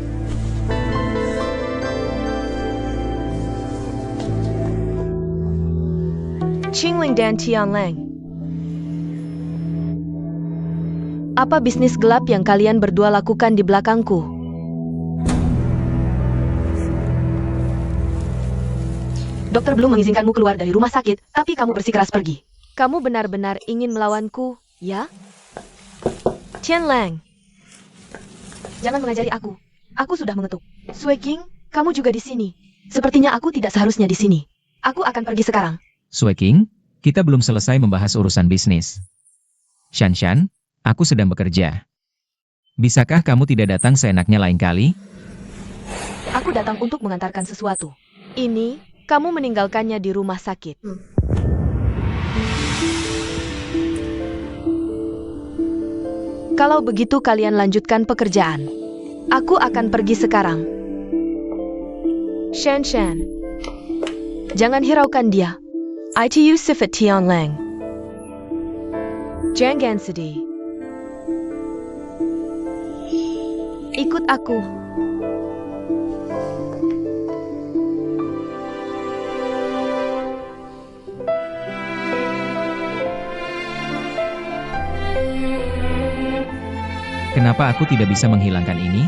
Qingling dan Tianlang. Apa bisnis gelap yang kalian berdua lakukan di belakangku? Dokter belum mengizinkanmu keluar dari rumah sakit, tapi kamu bersikeras pergi. Kamu benar-benar ingin melawanku, ya? Tianlang. Jangan mengajari aku. Aku sudah mengetuk. Sui King, kamu juga di sini. Sepertinya aku tidak seharusnya di sini. Aku akan pergi sekarang. Sui King, kita belum selesai membahas urusan bisnis. Shanshan, aku sedang bekerja. Bisakah kamu tidak datang seenaknya lain kali? Aku datang untuk mengantarkan sesuatu. Ini, kamu meninggalkannya di rumah sakit. Kalau begitu kalian lanjutkan pekerjaan. Aku akan pergi sekarang. Shanshan. Jangan hiraukan dia. ITU Sifat Tianlang. Jangan sedih. Ikut aku. Kenapa aku tidak bisa menghilangkan ini?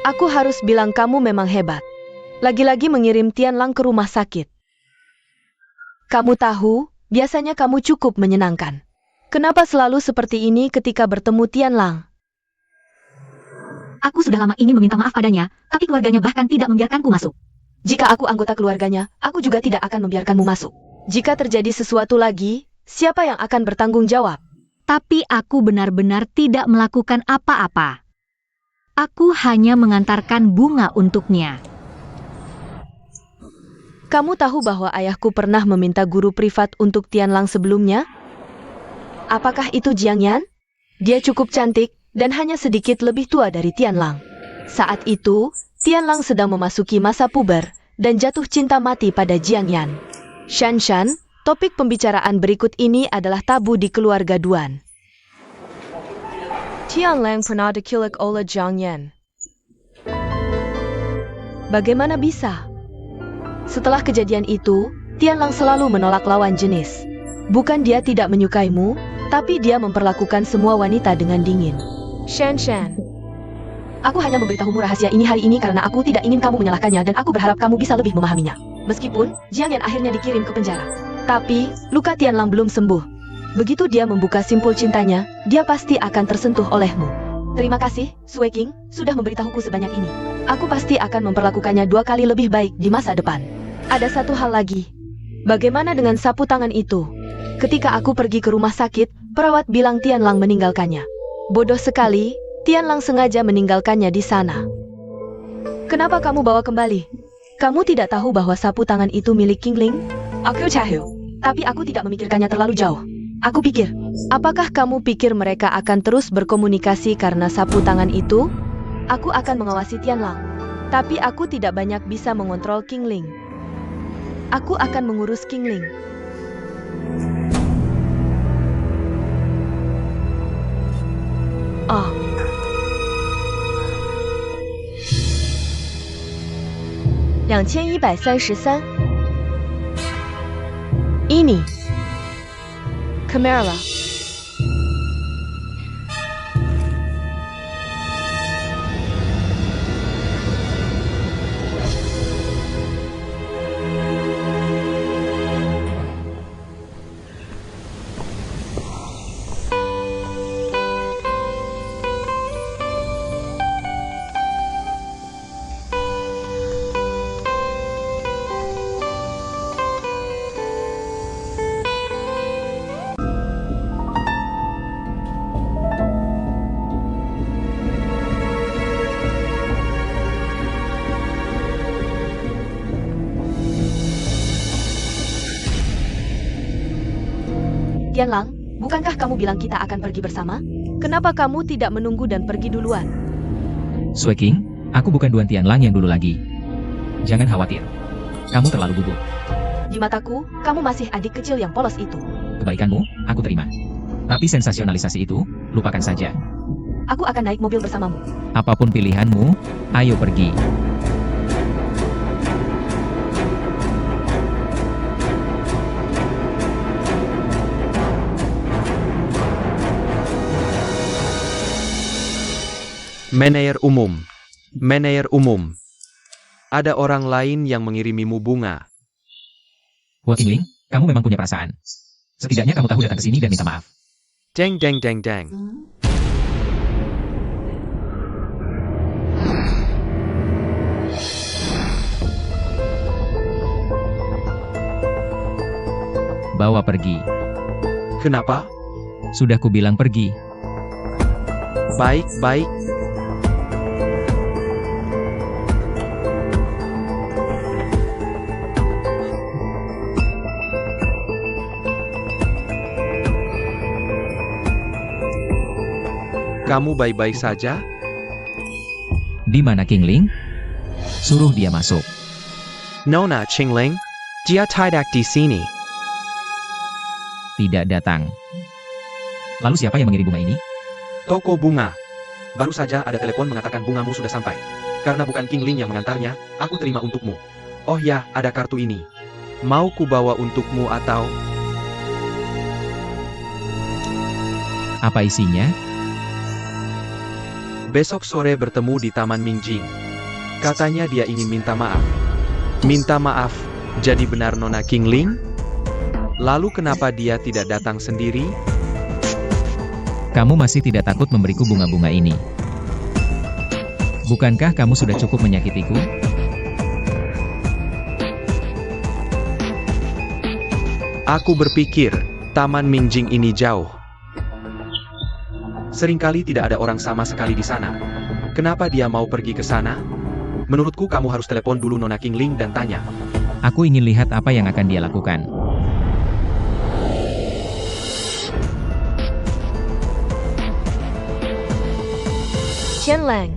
Aku harus bilang kamu memang hebat. Lagi-lagi mengirim Tianlang ke rumah sakit. Kamu tahu, biasanya kamu cukup menyenangkan. Kenapa selalu seperti ini ketika bertemu Tianlang? Aku sudah lama ingin meminta maaf padanya, tapi keluarganya bahkan tidak membiarkanku masuk. Jika aku anggota keluarganya, aku juga tidak akan membiarkanmu masuk. Jika terjadi sesuatu lagi, siapa yang akan bertanggung jawab? Tapi aku benar-benar tidak melakukan apa-apa. Aku hanya mengantarkan bunga untuknya. Kamu tahu bahwa ayahku pernah meminta guru privat untuk Tianlang sebelumnya? Apakah itu Jiang Yan? Dia cukup cantik dan hanya sedikit lebih tua dari Tianlang. Saat itu, Tianlang sedang memasuki masa puber dan jatuh cinta mati pada Jiang Yan. Shanshan, topik pembicaraan berikut ini adalah tabu di keluarga Duan. Tianlang pernah diculik oleh Jiang Yan. Bagaimana bisa? Setelah kejadian itu, Tianlang selalu menolak lawan jenis. Bukan dia tidak menyukaimu, tapi dia memperlakukan semua wanita dengan dingin. Shanshan. Aku hanya memberitahumu rahasia ini hari ini karena aku tidak ingin kamu menyalahkannya dan aku berharap kamu bisa lebih memahaminya. Meskipun, Jiang Yan akhirnya dikirim ke penjara. Tapi, luka Tianlang belum sembuh. Begitu dia membuka simpul cintanya, dia pasti akan tersentuh olehmu. Terima kasih, Sui King, sudah memberitahuku sebanyak ini. Aku pasti akan memperlakukannya 2 kali lebih baik di masa depan. Ada satu hal lagi. Bagaimana dengan sapu tangan itu? Ketika aku pergi ke rumah sakit, perawat bilang Tianlang meninggalkannya. Bodoh sekali, Tianlang sengaja meninggalkannya di sana. Kenapa kamu bawa kembali? Kamu tidak tahu bahwa sapu tangan itu milik Qingling? Aku tahu, tapi aku tidak memikirkannya terlalu jauh. Aku pikir, apakah kamu pikir mereka akan terus berkomunikasi karena sapu tangan itu? Aku akan mengawasi Tianlang, tapi aku tidak banyak bisa mengontrol Qingling. Aku akan mengurus Qingling. Oh. Ini. Kamera. Tianlang, bukankah kamu bilang kita akan pergi bersama? Kenapa kamu tidak menunggu dan pergi duluan? Sui King, aku bukan Duan Tianlang yang dulu lagi. Jangan khawatir. Kamu terlalu gugup. Di mataku, kamu masih adik kecil yang polos itu. Kebaikanmu, aku terima. Tapi sensasionalisasi itu, lupakan saja. Aku akan naik mobil bersamamu. Apapun pilihanmu, ayo pergi. Manajer umum. Manajer umum. Ada orang lain yang mengirimimu bunga. Hua Qingling, kamu memang punya perasaan. Setidaknya kamu tahu datang ke sini dan minta maaf. Deng deng deng deng. Bawa pergi. Kenapa? Sudah kubilang pergi. Baik, baik. Kamu baik-baik saja? Di mana Qingling? Suruh dia masuk. Nona Qingling, dia tidak di sini. Tidak datang. Lalu siapa yang mengirim bunga ini? Toko bunga. Baru saja ada telepon mengatakan bungamu sudah sampai. Karena bukan Qingling yang mengantarnya, aku terima untukmu. Oh ya, ada kartu ini. Mau ku bawa untukmu atau... Apa isinya? Besok sore bertemu di Taman Mingjing. Katanya dia ingin minta maaf. Minta maaf, jadi benar Nona Qingling? Lalu kenapa dia tidak datang sendiri? Kamu masih tidak takut memberiku bunga-bunga ini? Bukankah kamu sudah cukup menyakitiku? Aku berpikir, Taman Mingjing ini jauh. Seringkali tidak ada orang sama sekali di sana. Kenapa dia mau pergi ke sana? Menurutku kamu harus telepon dulu Nona Qingling dan tanya. Aku ingin lihat apa yang akan dia lakukan. Tianlang.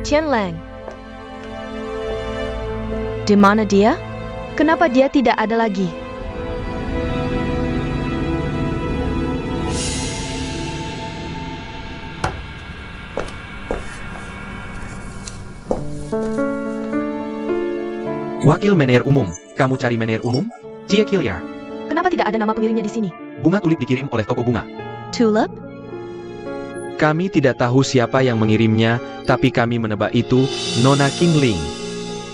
Tianlang. Di mana dia? Kenapa dia tidak ada lagi? Wakil manajer umum, kamu cari manajer umum? Jia Kilyar. Kenapa tidak ada nama pengirimnya di sini? Bunga tulip dikirim oleh toko bunga. Tulip? Kami tidak tahu siapa yang mengirimnya, tapi kami menebak itu Nona Qingling.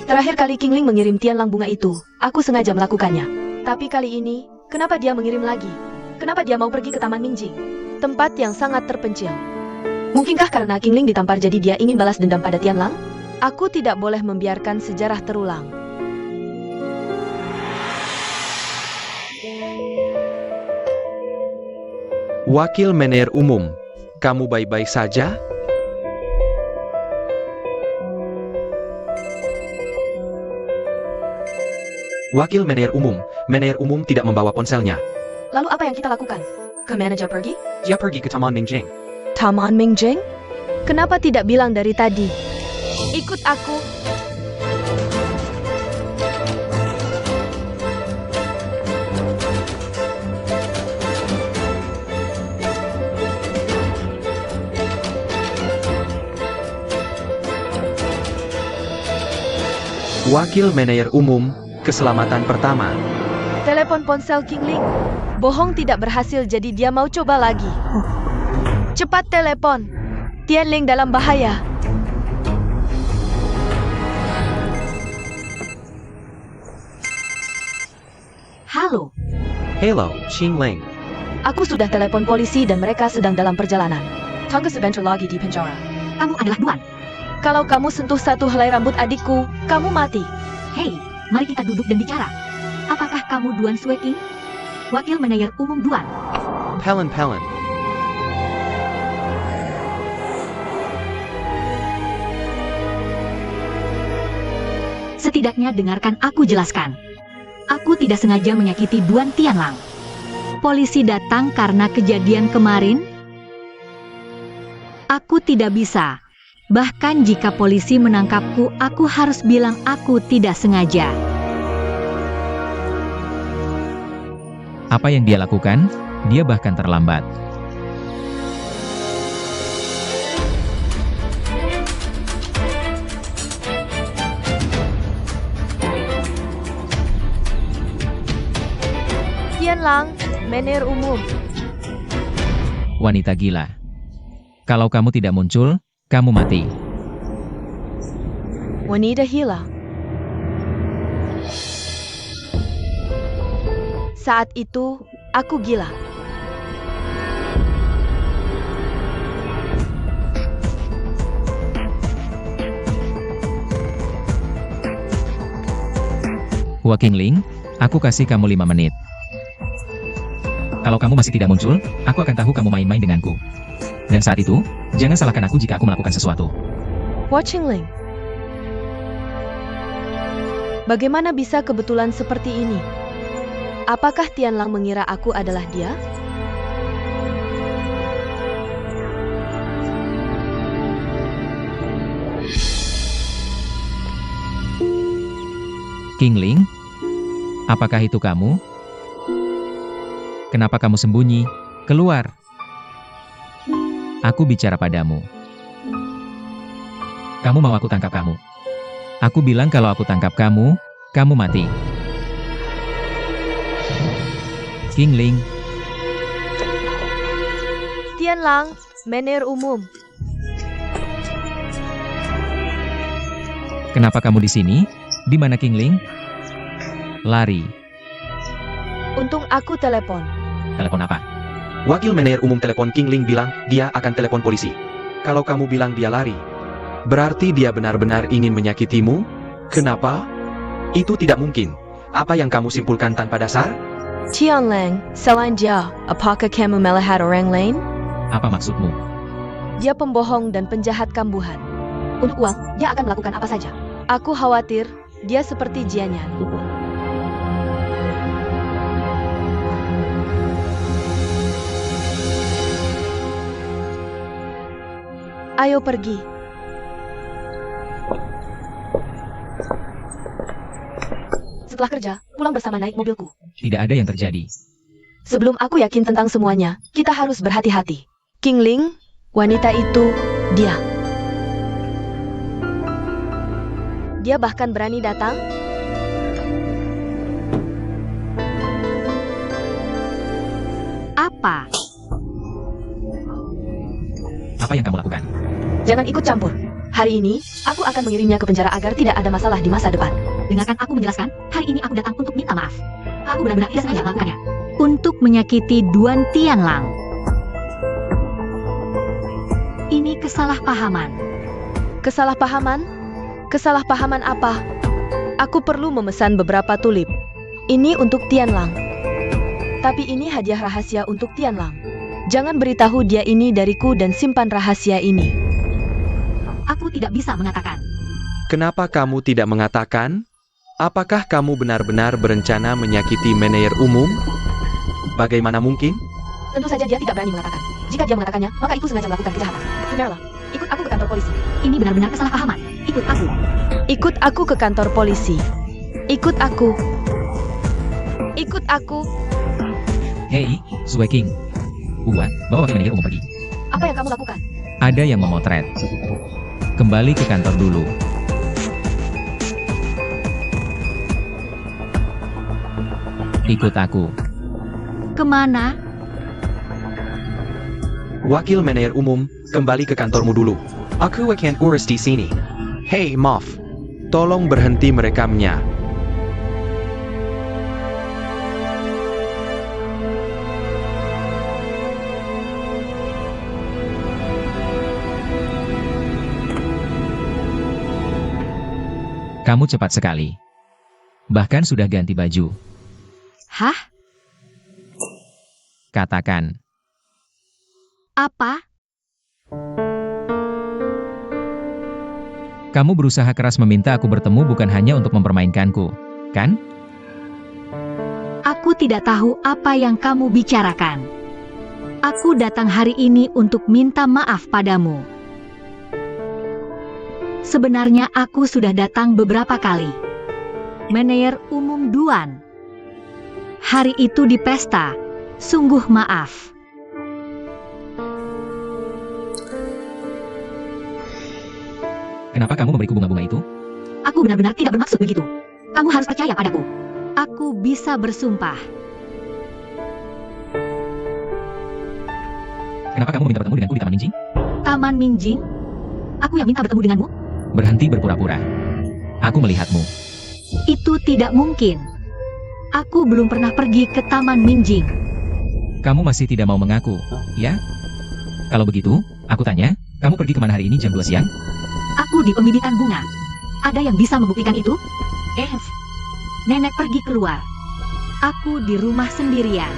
Terakhir kali Qingling mengirim Tianlang bunga itu, aku sengaja melakukannya. Tapi kali ini, kenapa dia mengirim lagi? Kenapa dia mau pergi ke Taman Mingjing? Tempat yang sangat terpencil. Mungkinkah karena Qingling ditampar jadi dia ingin balas dendam pada Tianlang? Aku tidak boleh membiarkan sejarah terulang. Wakil manajer umum, kamu baik-baik saja? Wakil manajer umum tidak membawa ponselnya. Lalu apa yang kita lakukan? Ke manajer pergi? Dia pergi ke Taman Mingjing. Taman Mingjing? Kenapa tidak bilang dari tadi? Ikut aku. Wakil manajer umum, keselamatan pertama. Telepon ponsel Qingling. Bohong tidak berhasil jadi dia mau coba lagi. Cepat telepon. Tianling dalam bahaya. Halo, Hello, Qingling. Aku sudah telepon polisi dan mereka sedang dalam perjalanan. Tunggu sebentar lagi di penjara. kamu adalah Duan. Kalau kamu sentuh satu helai rambut adikku, kamu mati. Hei, mari kita duduk dan bicara. Apakah kamu Duan Sui King? Wakil manajer umum Duan. Pelen. Setidaknya dengarkan aku jelaskan. Aku tidak sengaja menyakiti Duan Tianlang. polisi datang karena kejadian kemarin? Aku tidak bisa. Bahkan jika polisi menangkapku, aku harus bilang aku tidak sengaja. Apa yang dia lakukan? Dia bahkan terlambat. Tianlang, mener umum. Wanita gila. Kalau kamu tidak muncul, kamu mati. Wanita gila. Saat itu, aku gila. Hua Qingling, aku kasih kamu 5 menit. Kalau kamu masih tidak muncul, aku akan tahu kamu main-main denganku. Dan saat itu, jangan salahkan aku jika aku melakukan sesuatu. Hua Qingling. Bagaimana bisa kebetulan seperti ini? Apakah Tianlang mengira aku adalah dia? Qingling? Apakah itu kamu? Kenapa kamu sembunyi? Keluar! Aku bicara padamu. Kamu mau aku tangkap kamu? Aku bilang kalau aku tangkap kamu, kamu mati. Qingling, Tianlang, mener umum. kenapa kamu di sini? Di mana Qingling? Lari. Untung aku telepon. Telepon apa? Wakil Mener Umum Telepon Qingling bilang dia akan telepon polisi. Kalau kamu bilang dia lari, berarti dia benar-benar ingin menyakitimu? Kenapa? Itu tidak mungkin. Apa yang kamu simpulkan tanpa dasar? Tianlang, selain dia, apakah kamu melihat orang lain? Apa maksudmu? Dia pembohong dan penjahat kambuhan. Untuk uang, dia akan melakukan apa saja. Aku khawatir, dia seperti Jianyan. Ayo pergi. Setelah kerja, pulang bersama naik mobilku. Tidak ada yang terjadi. Sebelum aku yakin tentang semuanya, kita harus berhati-hati. Qingling, wanita itu, dia. Dia bahkan berani datang? Apa? Apa yang kamu lakukan? Jangan ikut campur. Hari ini, aku akan mengirimnya ke penjara agar tidak ada masalah di masa depan. Dengarkan aku menjelaskan, hari ini aku datang untuk minta maaf. Aku benar-benar tidak sengaja melakukannya. Untuk menyakiti Duan Tianlang. Ini kesalahpahaman. Kesalahpahaman? Kesalahpahaman apa? Aku perlu memesan beberapa tulip. Ini untuk Tianlang. Tapi ini hadiah rahasia untuk Tianlang. Jangan beritahu dia ini dariku dan simpan rahasia ini. Aku tidak bisa mengatakan. Kenapa kamu tidak mengatakan? Apakah kamu benar-benar berencana menyakiti Mener Umum? Bagaimana mungkin? Tentu saja dia tidak berani mengatakan. Jika dia mengatakannya, maka itu sengaja melakukan kejahatan. Benarlah, ikut aku ke kantor polisi. Ini benar-benar kesalahpahaman. Ikut aku. Ikut aku ke kantor polisi. Ikut aku. Ikut aku. Hei, Sue King. Buat, bawa wakil manajer umum pergi. Apa yang kamu lakukan? Ada yang memotret. Kembali ke kantor dulu. Ikut aku. Kemana? Wakil Mener Umum, kembali ke kantormu dulu. Aku akan urus di sini. Hei, maaf. Tolong berhenti merekamnya. Kamu cepat sekali. Bahkan sudah ganti baju. Hah? Katakan. Apa? Kamu berusaha keras meminta aku bertemu bukan hanya untuk mempermainkanku, kan? Aku tidak tahu apa yang kamu bicarakan. Aku datang hari ini untuk minta maaf padamu. Sebenarnya aku sudah datang beberapa kali. Manajer umum Duan. Hari itu di pesta. Sungguh maaf. Kenapa kamu memberiku bunga-bunga itu? Aku benar-benar tidak bermaksud begitu. Kamu harus percaya padaku. Aku bisa bersumpah. Kenapa kamu meminta bertemu denganku di Taman Minjing? Taman Minjing? Aku yang minta bertemu denganmu? Berhenti berpura-pura. Aku melihatmu. Itu tidak mungkin. Aku belum pernah pergi ke Taman Minjing. Kamu masih tidak mau mengaku, ya? Kalau begitu, aku tanya, kamu pergi kemana hari ini jam 2 siang? Aku di pembibitan bunga. Ada yang bisa membuktikan itu? Nenek pergi keluar. Aku di rumah sendirian.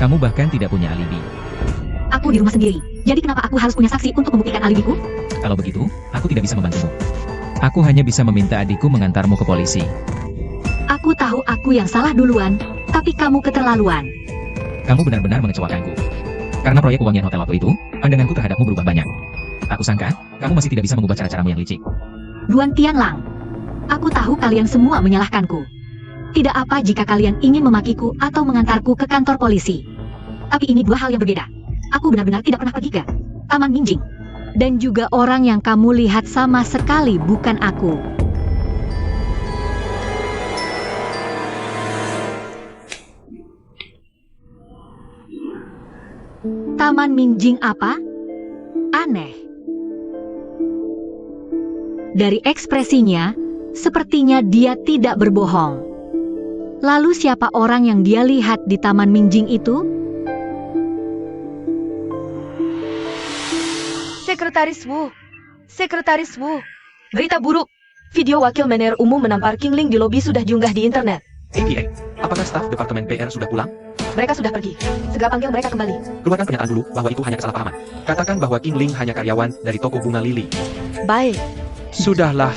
Kamu bahkan tidak punya alibi. Aku di rumah sendiri. Jadi kenapa aku harus punya saksi untuk membuktikan alibiku? Kalau begitu, aku tidak bisa membantumu. Aku hanya bisa meminta adikku mengantarmu ke polisi. Aku tahu aku yang salah duluan, tapi kamu keterlaluan. Kamu benar-benar mengecewakanku. Karena proyek uang yen hotel waktu itu, pandanganku terhadapmu berubah banyak. Aku sangka, kamu masih tidak bisa mengubah cara-caramu yang licik. Duan Tianlang, aku tahu kalian semua menyalahkanku. Tidak apa jika kalian ingin memakiku atau mengantarku ke kantor polisi. Tapi ini dua hal yang berbeda. Aku benar-benar tidak pernah pergi ke Taman Minjing. Dan juga orang yang kamu lihat sama sekali bukan aku. Taman Minjing apa? Aneh. Dari ekspresinya, sepertinya dia tidak berbohong. Lalu siapa orang yang dia lihat di Taman Minjing itu? Sekretaris Wu. Sekretaris Wu. Berita buruk. Video wakil manajer umum menampar King Ling di lobi sudah diunggah di internet. APA, apakah staf Departemen PR sudah pulang? Mereka sudah pergi. Segera panggil mereka kembali. Keluarkan pernyataan dulu bahwa itu hanya kesalahpahaman. Katakan bahwa King Ling hanya karyawan dari toko bunga Lily. Baik. Sudahlah.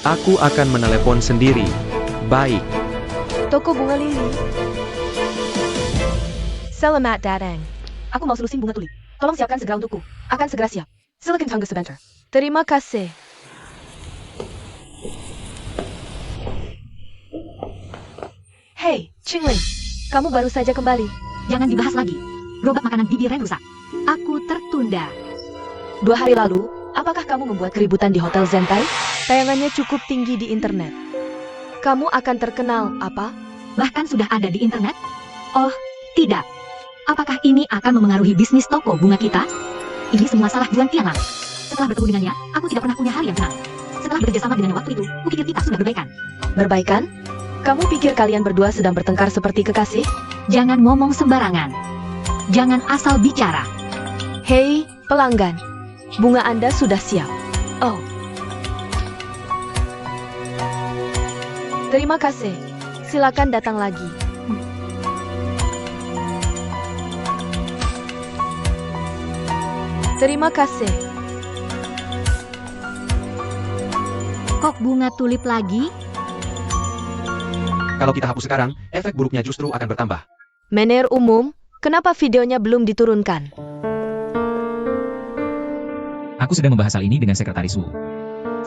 Aku akan menelepon sendiri. Baik. Toko bunga Lily. Selamat datang. Aku mau selusin bunga tulip. Tolong siapkan segera untukku. Akan segera siap. Silakan tunggu sebentar. Terima kasih. Hei, Qingling. Kamu baru saja kembali. Jangan dibahas lagi. Gerobak makanan bibi Ren rusak. Aku tertunda. 2 hari lalu, apakah kamu membuat keributan di Hotel Zentai? Tayangannya cukup tinggi di internet. Kamu akan terkenal, apa? Bahkan sudah ada di internet? Oh, tidak. Apakah ini akan memengaruhi bisnis toko bunga kita? Ini semua salah Duan Tianlang. Setelah bertemu dengannya, aku tidak pernah punya hari yang tenang. Setelah bekerjasama dengannya waktu itu, kupikir kita sudah berbaikan. Berbaikan? Kamu pikir kalian berdua sedang bertengkar seperti kekasih? Jangan ngomong sembarangan. Jangan asal bicara. Hei, pelanggan. Bunga Anda sudah siap. Oh. Terima kasih. Silakan datang lagi. Terima kasih. Kok bunga tulip lagi? Kalau kita hapus sekarang, efek buruknya justru akan bertambah. Manajer umum, kenapa videonya belum diturunkan? Aku sedang membahas hal ini dengan Sekretaris Wu.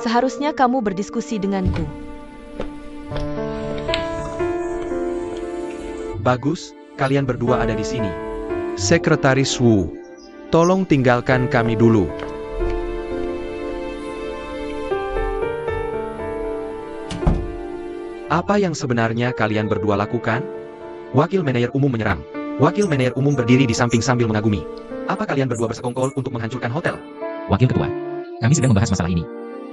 Seharusnya kamu berdiskusi denganku. Bagus, kalian berdua ada di sini. Sekretaris Wu, tolong tinggalkan kami dulu. Apa yang sebenarnya kalian berdua lakukan? Wakil manajer umum menyerang. Wakil manajer umum berdiri di samping sambil mengagumi. Apa kalian berdua bersekongkol untuk menghancurkan hotel? Wakil Ketua, kami sedang membahas masalah ini.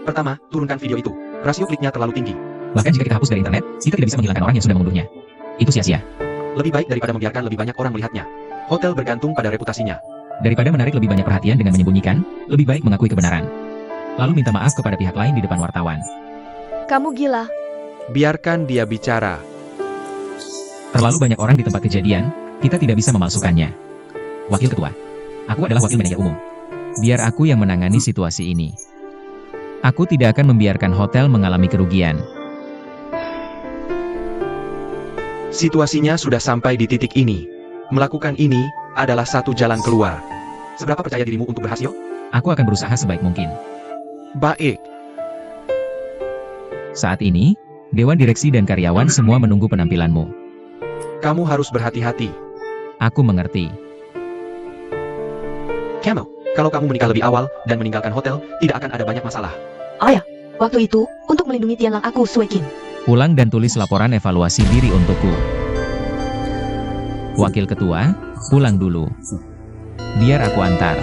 Pertama, turunkan video itu. Rasio kliknya terlalu tinggi. Bahkan jika kita hapus dari internet, kita tidak bisa menghilangkan orang yang sudah mengunduhnya. Itu sia-sia. Lebih baik daripada membiarkan lebih banyak orang melihatnya. Hotel bergantung pada reputasinya. Daripada menarik lebih banyak perhatian dengan menyembunyikan, lebih baik mengakui kebenaran. Lalu minta maaf kepada pihak lain di depan wartawan. Kamu gila. Biarkan dia bicara. Terlalu banyak orang di tempat kejadian, kita tidak bisa memalsukannya. Wakil Ketua, aku adalah wakil manajer umum. Biar aku yang menangani situasi ini. Aku tidak akan membiarkan hotel mengalami kerugian. Situasinya sudah sampai di titik ini. Melakukan ini adalah satu jalan keluar. Seberapa percaya dirimu untuk berhasil? Aku akan berusaha sebaik mungkin. Baik. Saat ini, Dewan Direksi dan karyawan semua menunggu penampilanmu. Kamu harus berhati-hati. Aku mengerti. Camel, kalau kamu menikah lebih awal dan meninggalkan hotel, tidak akan ada banyak masalah. Ayah, waktu itu, untuk melindungi Tianlang aku Suekin. Pulang dan tulis laporan evaluasi diri untukku. Wakil Ketua, pulang dulu. Biar aku antar.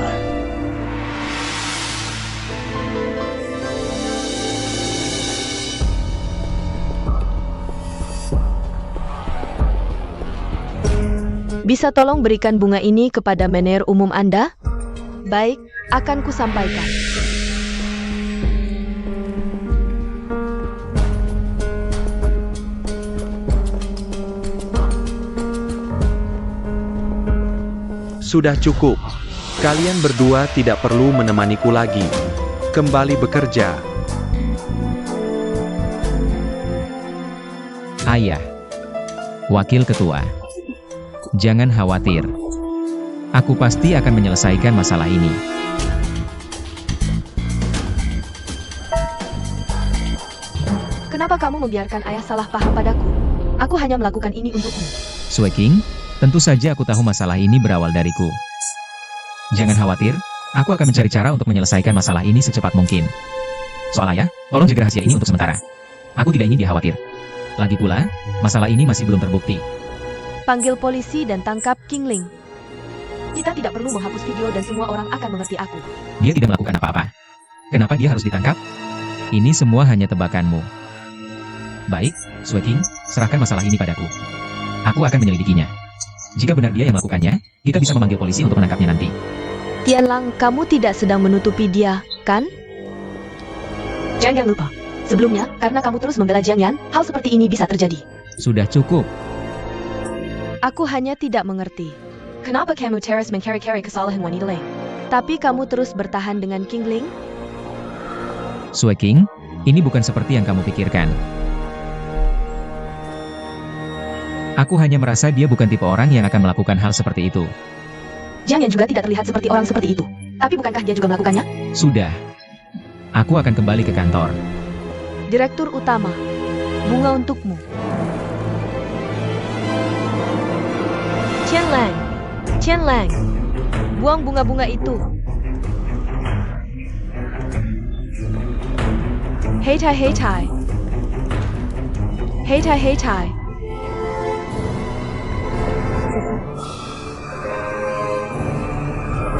Bisa tolong berikan bunga ini kepada manajer umum Anda? Baik, akan kusampaikan. Sudah cukup. Kalian berdua tidak perlu menemaniku lagi. Kembali bekerja. Ayah. Wakil Ketua. Jangan khawatir. Aku pasti akan menyelesaikan masalah ini. Kenapa kamu membiarkan ayah salah paham padaku? Aku hanya melakukan ini untukmu. Sueking, tentu saja aku tahu masalah ini berawal dariku. Jangan khawatir, aku akan mencari cara untuk menyelesaikan masalah ini secepat mungkin. Soal ayah, tolong jaga rahasia ini untuk sementara. Aku tidak ingin dia khawatir. Lagi pula, masalah ini masih belum terbukti. Panggil polisi dan tangkap King Ling. Kita tidak perlu menghapus video dan semua orang akan mengerti aku. Dia tidak melakukan apa-apa. Kenapa dia harus ditangkap? Ini semua hanya tebakanmu. Baik, Sueking, serahkan masalah ini padaku. Aku akan menyelidikinya. Jika benar dia yang melakukannya, kita bisa memanggil polisi untuk menangkapnya nanti. Tianlang, kamu tidak sedang menutupi dia, kan? Jangan lupa. Sebelumnya, karena kamu terus membela Jiang Yan, hal seperti ini bisa terjadi. Sudah cukup. Aku hanya tidak mengerti. Kenapa kamu terus mengkari-kari kesalahan wanita lain? Tapi kamu terus bertahan dengan King Ling? Sueking, ini bukan seperti yang kamu pikirkan. Aku hanya merasa dia bukan tipe orang yang akan melakukan hal seperti itu. Jiang Yan juga tidak terlihat seperti orang seperti itu. Tapi bukankah dia juga melakukannya? Sudah. Aku akan kembali ke kantor. Direktur Utama, bunga untukmu. Qianlang, buang bunga-bunga itu. Hei Tai.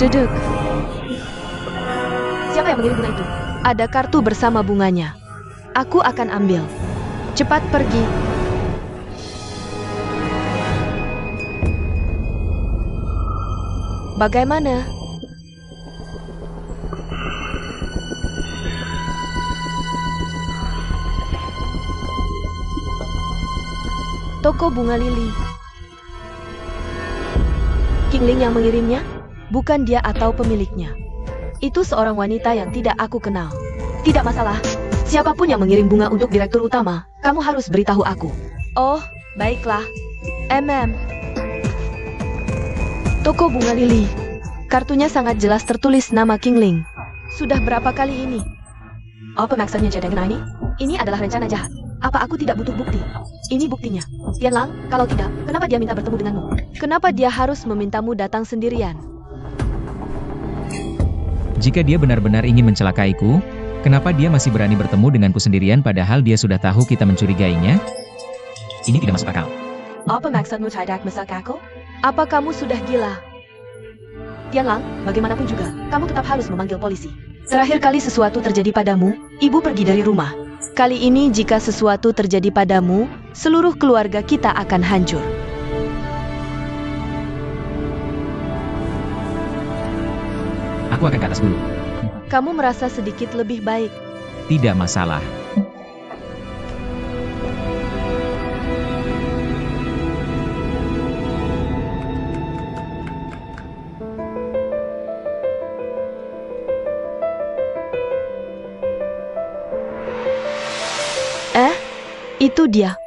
Duduk. Siapa yang mengirim bunga itu? Ada kartu bersama bunganya. Aku akan ambil. Cepat pergi. Bagaimana? Toko bunga lili. King Ling yang mengirimnya? Bukan dia atau pemiliknya. Itu seorang wanita yang tidak aku kenal. Tidak masalah. Siapapun yang mengirim bunga untuk direktur utama, kamu harus beritahu aku. Oh, baiklah. Toko bunga lili. Kartunya sangat jelas tertulis nama King Ling. Sudah berapa kali ini? Apa maksudnya cadangan ini? Ini adalah rencana jahat. Apa aku tidak butuh bukti? Ini buktinya. Tianlang, kalau tidak, kenapa dia minta bertemu denganmu? Kenapa dia harus memintamu datang sendirian? Jika dia benar-benar ingin mencelakaiku, kenapa dia masih berani bertemu denganku sendirian padahal dia sudah tahu kita mencurigainya? Ini tidak masuk akal. Apa maksudmu tidak masuk akal? Apa kamu sudah gila? Tianlang, bagaimanapun juga, kamu tetap harus memanggil polisi. Terakhir kali sesuatu terjadi padamu, ibu pergi dari rumah. Kali ini jika sesuatu terjadi padamu, seluruh keluarga kita akan hancur. Aku akan ke atas dulu. Kamu merasa sedikit lebih baik. Tidak masalah. Itu dia.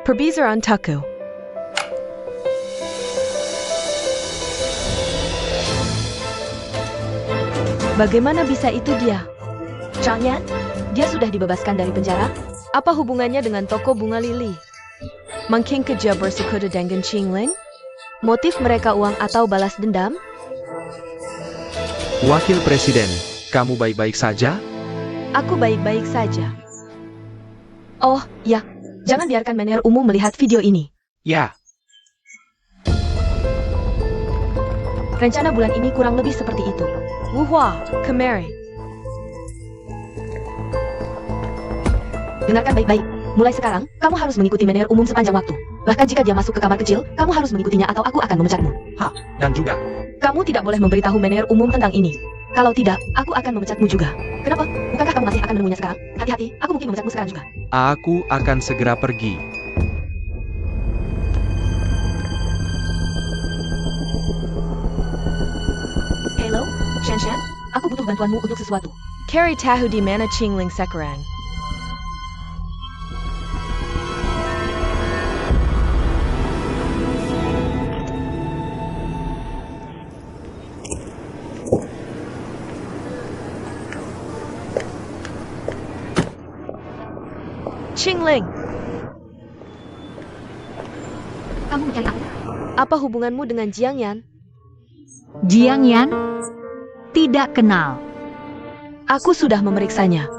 Perbizaran Taku. Bagaimana bisa itu dia? Zhang Yan? Dia sudah dibebaskan dari penjara? Apa hubungannya dengan toko bunga lili? Mungkin kerja bersekutu dengan Qingling? Motif mereka uang atau balas dendam? Wakil Presiden, kamu baik-baik saja? Aku baik-baik saja. Oh, ya. Jangan biarkan manajer umum melihat video ini. Ya, Rencana bulan ini kurang lebih seperti itu. Wuhua, kemari. Dengarkan baik-baik. Mulai sekarang, kamu harus mengikuti manajer umum sepanjang waktu. Bahkan jika dia masuk ke kamar kecil, kamu harus mengikutinya atau aku akan memecatmu. dan juga, Kamu tidak boleh memberitahu manajer umum tentang ini. Kalau tidak, aku akan memecatmu juga. Kenapa? Bukankah kamu masih akan menemunya sekarang? Hati-hati, aku mungkin memecatmu sekarang juga. aku akan segera pergi. Hello, Shan. Aku butuh bantuanmu untuk sesuatu. Carry tahu di mana Qingling sekarang? Qingling, Kamu mencari aku? apa hubunganmu dengan Jiang Yan? Jiang Yan? Tidak kenal. Aku sudah memeriksanya.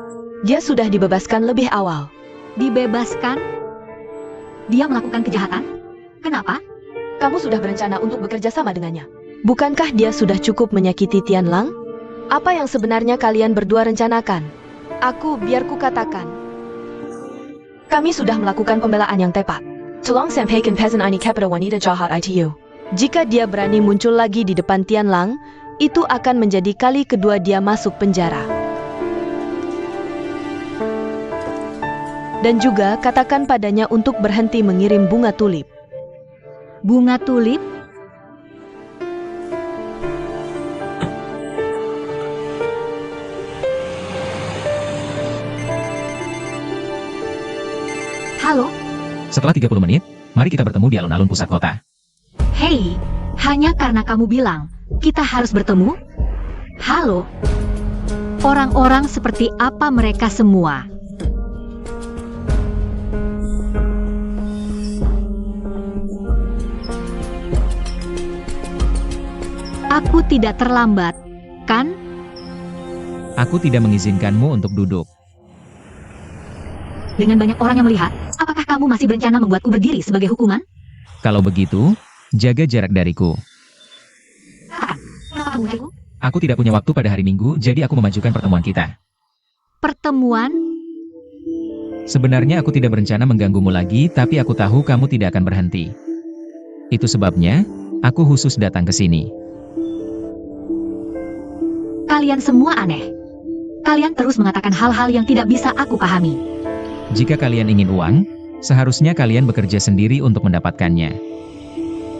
Dia sudah dibebaskan lebih awal. Dibebaskan? Dia melakukan kejahatan? Kenapa? Kamu sudah berencana untuk bekerja sama dengannya. Bukankah dia sudah cukup menyakiti Tianlang? Apa yang sebenarnya kalian berdua rencanakan? Biar ku katakan. Kami sudah melakukan pembelaan yang tepat. Tolong sampaikan pesan ini kepada wanita jahat itu. Jika dia berani muncul lagi di depan Tianlang, itu akan menjadi kali kedua dia masuk penjara. Dan juga katakan padanya untuk berhenti mengirim bunga tulip. Bunga tulip? Halo? Setelah 30 menit, mari kita bertemu di alun-alun pusat kota. Hei, hanya karena kamu bilang, kita harus bertemu? Halo? Orang-orang seperti apa mereka semua? Aku tidak terlambat, kan? Aku tidak mengizinkanmu untuk duduk. Dengan banyak orang yang melihat, apakah kamu masih berencana membuatku berdiri sebagai hukuman? Kalau begitu, jaga jarak dariku. Katakan, kenapa kamu mencariku? Aku tidak punya waktu pada hari Minggu, jadi aku memajukan pertemuan kita. Pertemuan? Sebenarnya aku tidak berencana mengganggumu lagi, tapi aku tahu kamu tidak akan berhenti. Itu sebabnya, aku khusus datang ke sini. Kalian semua aneh. Kalian terus mengatakan hal-hal yang tidak bisa aku pahami. Jika kalian ingin uang, seharusnya kalian bekerja sendiri untuk mendapatkannya.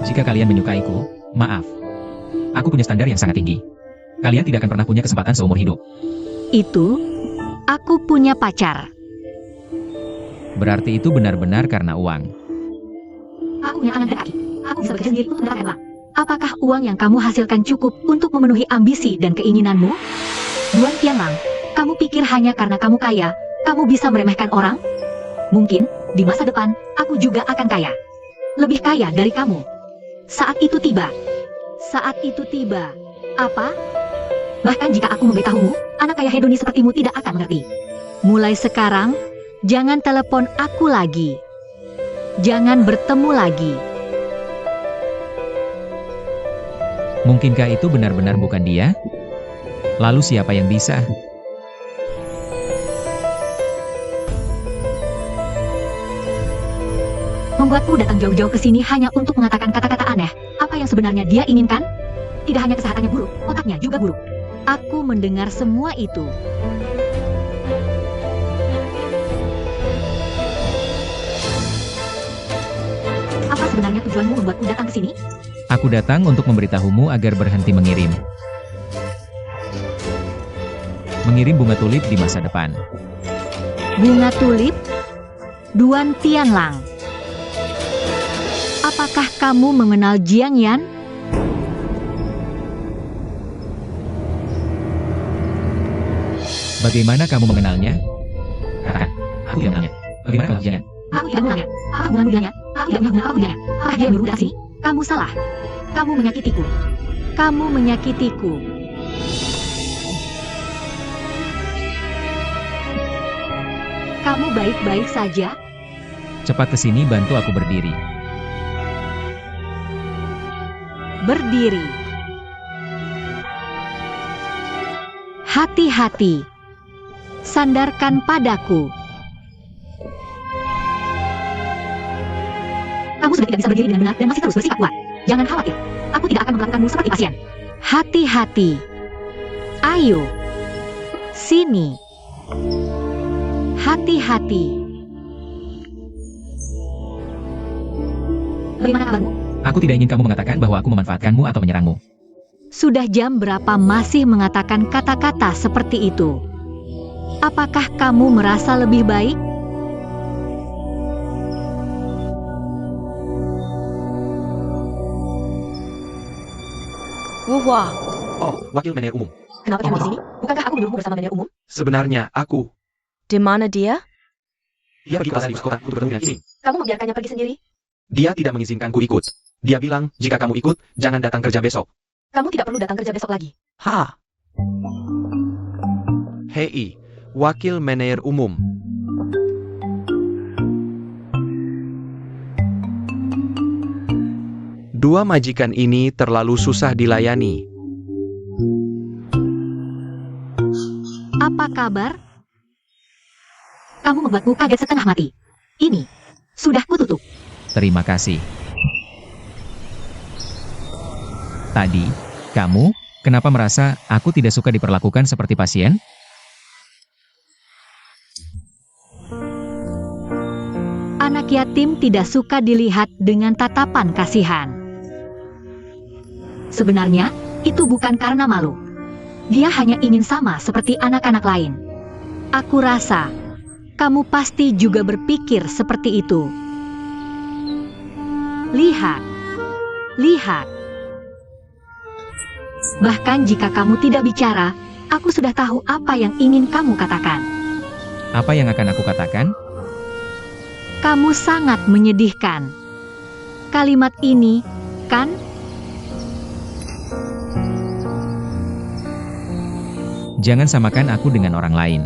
Jika kalian menyukaiku, maaf. Aku punya standar yang sangat tinggi. Kalian tidak akan pernah punya kesempatan seumur hidup. Itu, aku punya pacar. Berarti itu benar-benar karena uang. Aku punya tangan dan kaki. Aku bisa bekerja sendiri untuk mendapatkan uang. Apakah uang yang kamu hasilkan cukup untuk memenuhi ambisi dan keinginanmu? Duan Tianlang, kamu pikir hanya karena kamu kaya, kamu bisa meremehkan orang? Mungkin, di masa depan, aku juga akan kaya. Lebih kaya dari kamu. Saat itu tiba. Saat itu tiba. Apa? Bahkan jika aku memberitahumu, anak kaya hedoni sepertimu tidak akan mengerti. Mulai sekarang, jangan telepon aku lagi. Jangan bertemu lagi. Mungkinkah itu benar-benar bukan dia? Lalu siapa yang bisa? Membuatku datang jauh-jauh ke sini hanya untuk mengatakan kata-kata aneh. Apa yang sebenarnya dia inginkan? Tidak hanya kesehatannya buruk, otaknya juga buruk. Aku mendengar semua itu. Apa sebenarnya tujuanmu membuatku datang ke sini? Aku datang untuk memberitahumu agar berhenti mengirim. Mengirim bunga tulip di masa depan. Bunga tulip? Duan Tianlang. Apakah kamu mengenal Jiang Yan? Bagaimana kamu mengenalnya? Katakan, aku tidak mengenalnya. Bagaimana kamu mengenalnya? Aku tidak mengenalnya. Aku bukan mengenalnya. Aku tidak mengenalnya. Aku mengenalnya. Apakah dia menyuruh datang sini? Kamu salah. Kamu menyakitiku. Kamu menyakitiku. Kamu baik-baik saja? Cepat ke sini bantu aku berdiri. Berdiri. Hati-hati. Sandarkan padaku. Kamu sudah tidak bisa berdiri dengan benar dan masih terus bersikap kuat. Jangan khawatir. Aku tidak akan memperlakukanmu seperti pasien. Hati-hati. Ayo. Sini. Hati-hati. Bagaimana kabarmu? Aku tidak ingin kamu mengatakan bahwa aku memanfaatkanmu atau menyerangmu. Sudah jam berapa masih mengatakan kata-kata seperti itu? Apakah kamu merasa lebih baik? Wuhua. Oh, wakil manajer umum. Kenapa kamu di sini? Bukankah aku menyuruhmu bersama manajer umum? Sebenarnya aku. Di mana dia? Dia pergi ke pasar di kota untuk bertemu dengan ini. Kamu membiarkannya pergi sendiri? Dia tidak mengizinkanku ikut. Dia bilang, jika kamu ikut, jangan datang kerja besok. Kamu tidak perlu datang kerja besok lagi. Ha. Hei, wakil manajer umum. Dua majikan ini terlalu susah dilayani. Apa kabar? Kamu membuatku kaget setengah mati. Ini sudah kututup. Terima kasih. Tadi, kamu, kenapa merasa aku tidak suka diperlakukan seperti pasien? Anak yatim tidak suka dilihat dengan tatapan kasihan. Sebenarnya, itu bukan karena malu. Dia hanya ingin sama seperti anak-anak lain. Aku rasa, kamu pasti juga berpikir seperti itu. Lihat. Lihat. Bahkan jika kamu tidak bicara, aku sudah tahu apa yang ingin kamu katakan. Apa yang akan aku katakan? Kamu sangat menyedihkan. Kalimat ini, kan? Jangan samakan aku dengan orang lain.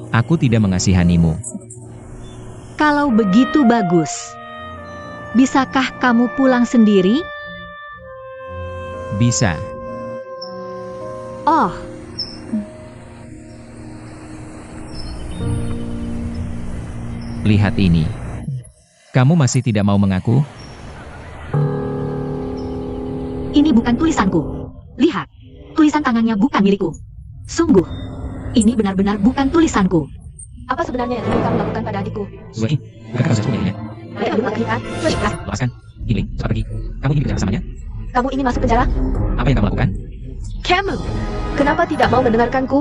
Aku tidak mengasihanimu. Kalau begitu bagus. Bisakah kamu pulang sendiri? Bisa. Oh, Lihat ini. Kamu masih tidak mau mengaku? ini bukan tulisanku. Lihat, tulisan tangannya bukan milikku. Sungguh, ini benar-benar bukan tulisanku. Apa sebenarnya yang ingin kamu lakukan pada adikku? Suai, bukan kamu sesuatu ini. Mereka belum melahirkan. Cepat, Lepaskan. Giling, cepat pergi. Kamu ingin bicara bersamanya? kamu ingin masuk penjara? Apa yang kamu lakukan? Kamu, kenapa tidak mau mendengarkanku?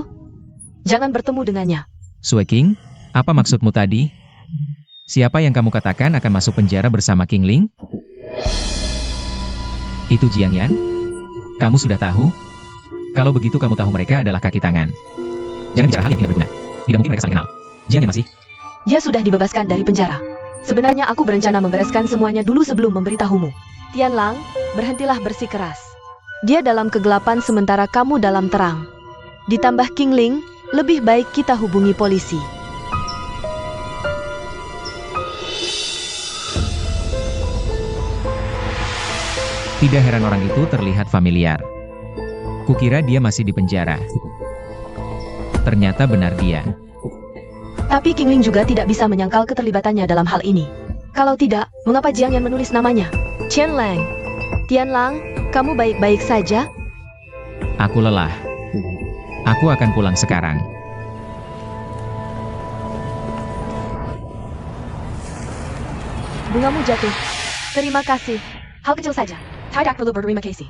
Jangan bertemu dengannya. Sue King, apa maksudmu tadi? Siapa yang kamu katakan akan masuk penjara bersama King Ling? Itu Jiang Yan? Kamu sudah tahu? Kalau begitu kamu tahu mereka adalah kaki tangan. Jangan bicara hal yang tidak berguna. Tidak mungkin mereka saling kenal. Jiang Yan masih? Dia sudah dibebaskan dari penjara. Sebenarnya aku berencana membereskan semuanya dulu sebelum memberitahumu. Tianlang, berhentilah bersikeras. Dia dalam kegelapan sementara kamu dalam terang. Ditambah King Ling, lebih baik kita hubungi polisi. Tidak heran orang itu terlihat familiar. Kukira dia masih di penjara. Ternyata benar dia. Tapi King Ling juga tidak bisa menyangkal keterlibatannya dalam hal ini. Kalau tidak, mengapa Jiang Yan menulis namanya? Qianlang. Tianlang, kamu baik-baik saja? Aku lelah. Aku akan pulang sekarang. Bungamu jatuh. Terima kasih. Hal kecil saja. Tidak perlu berterima kasih.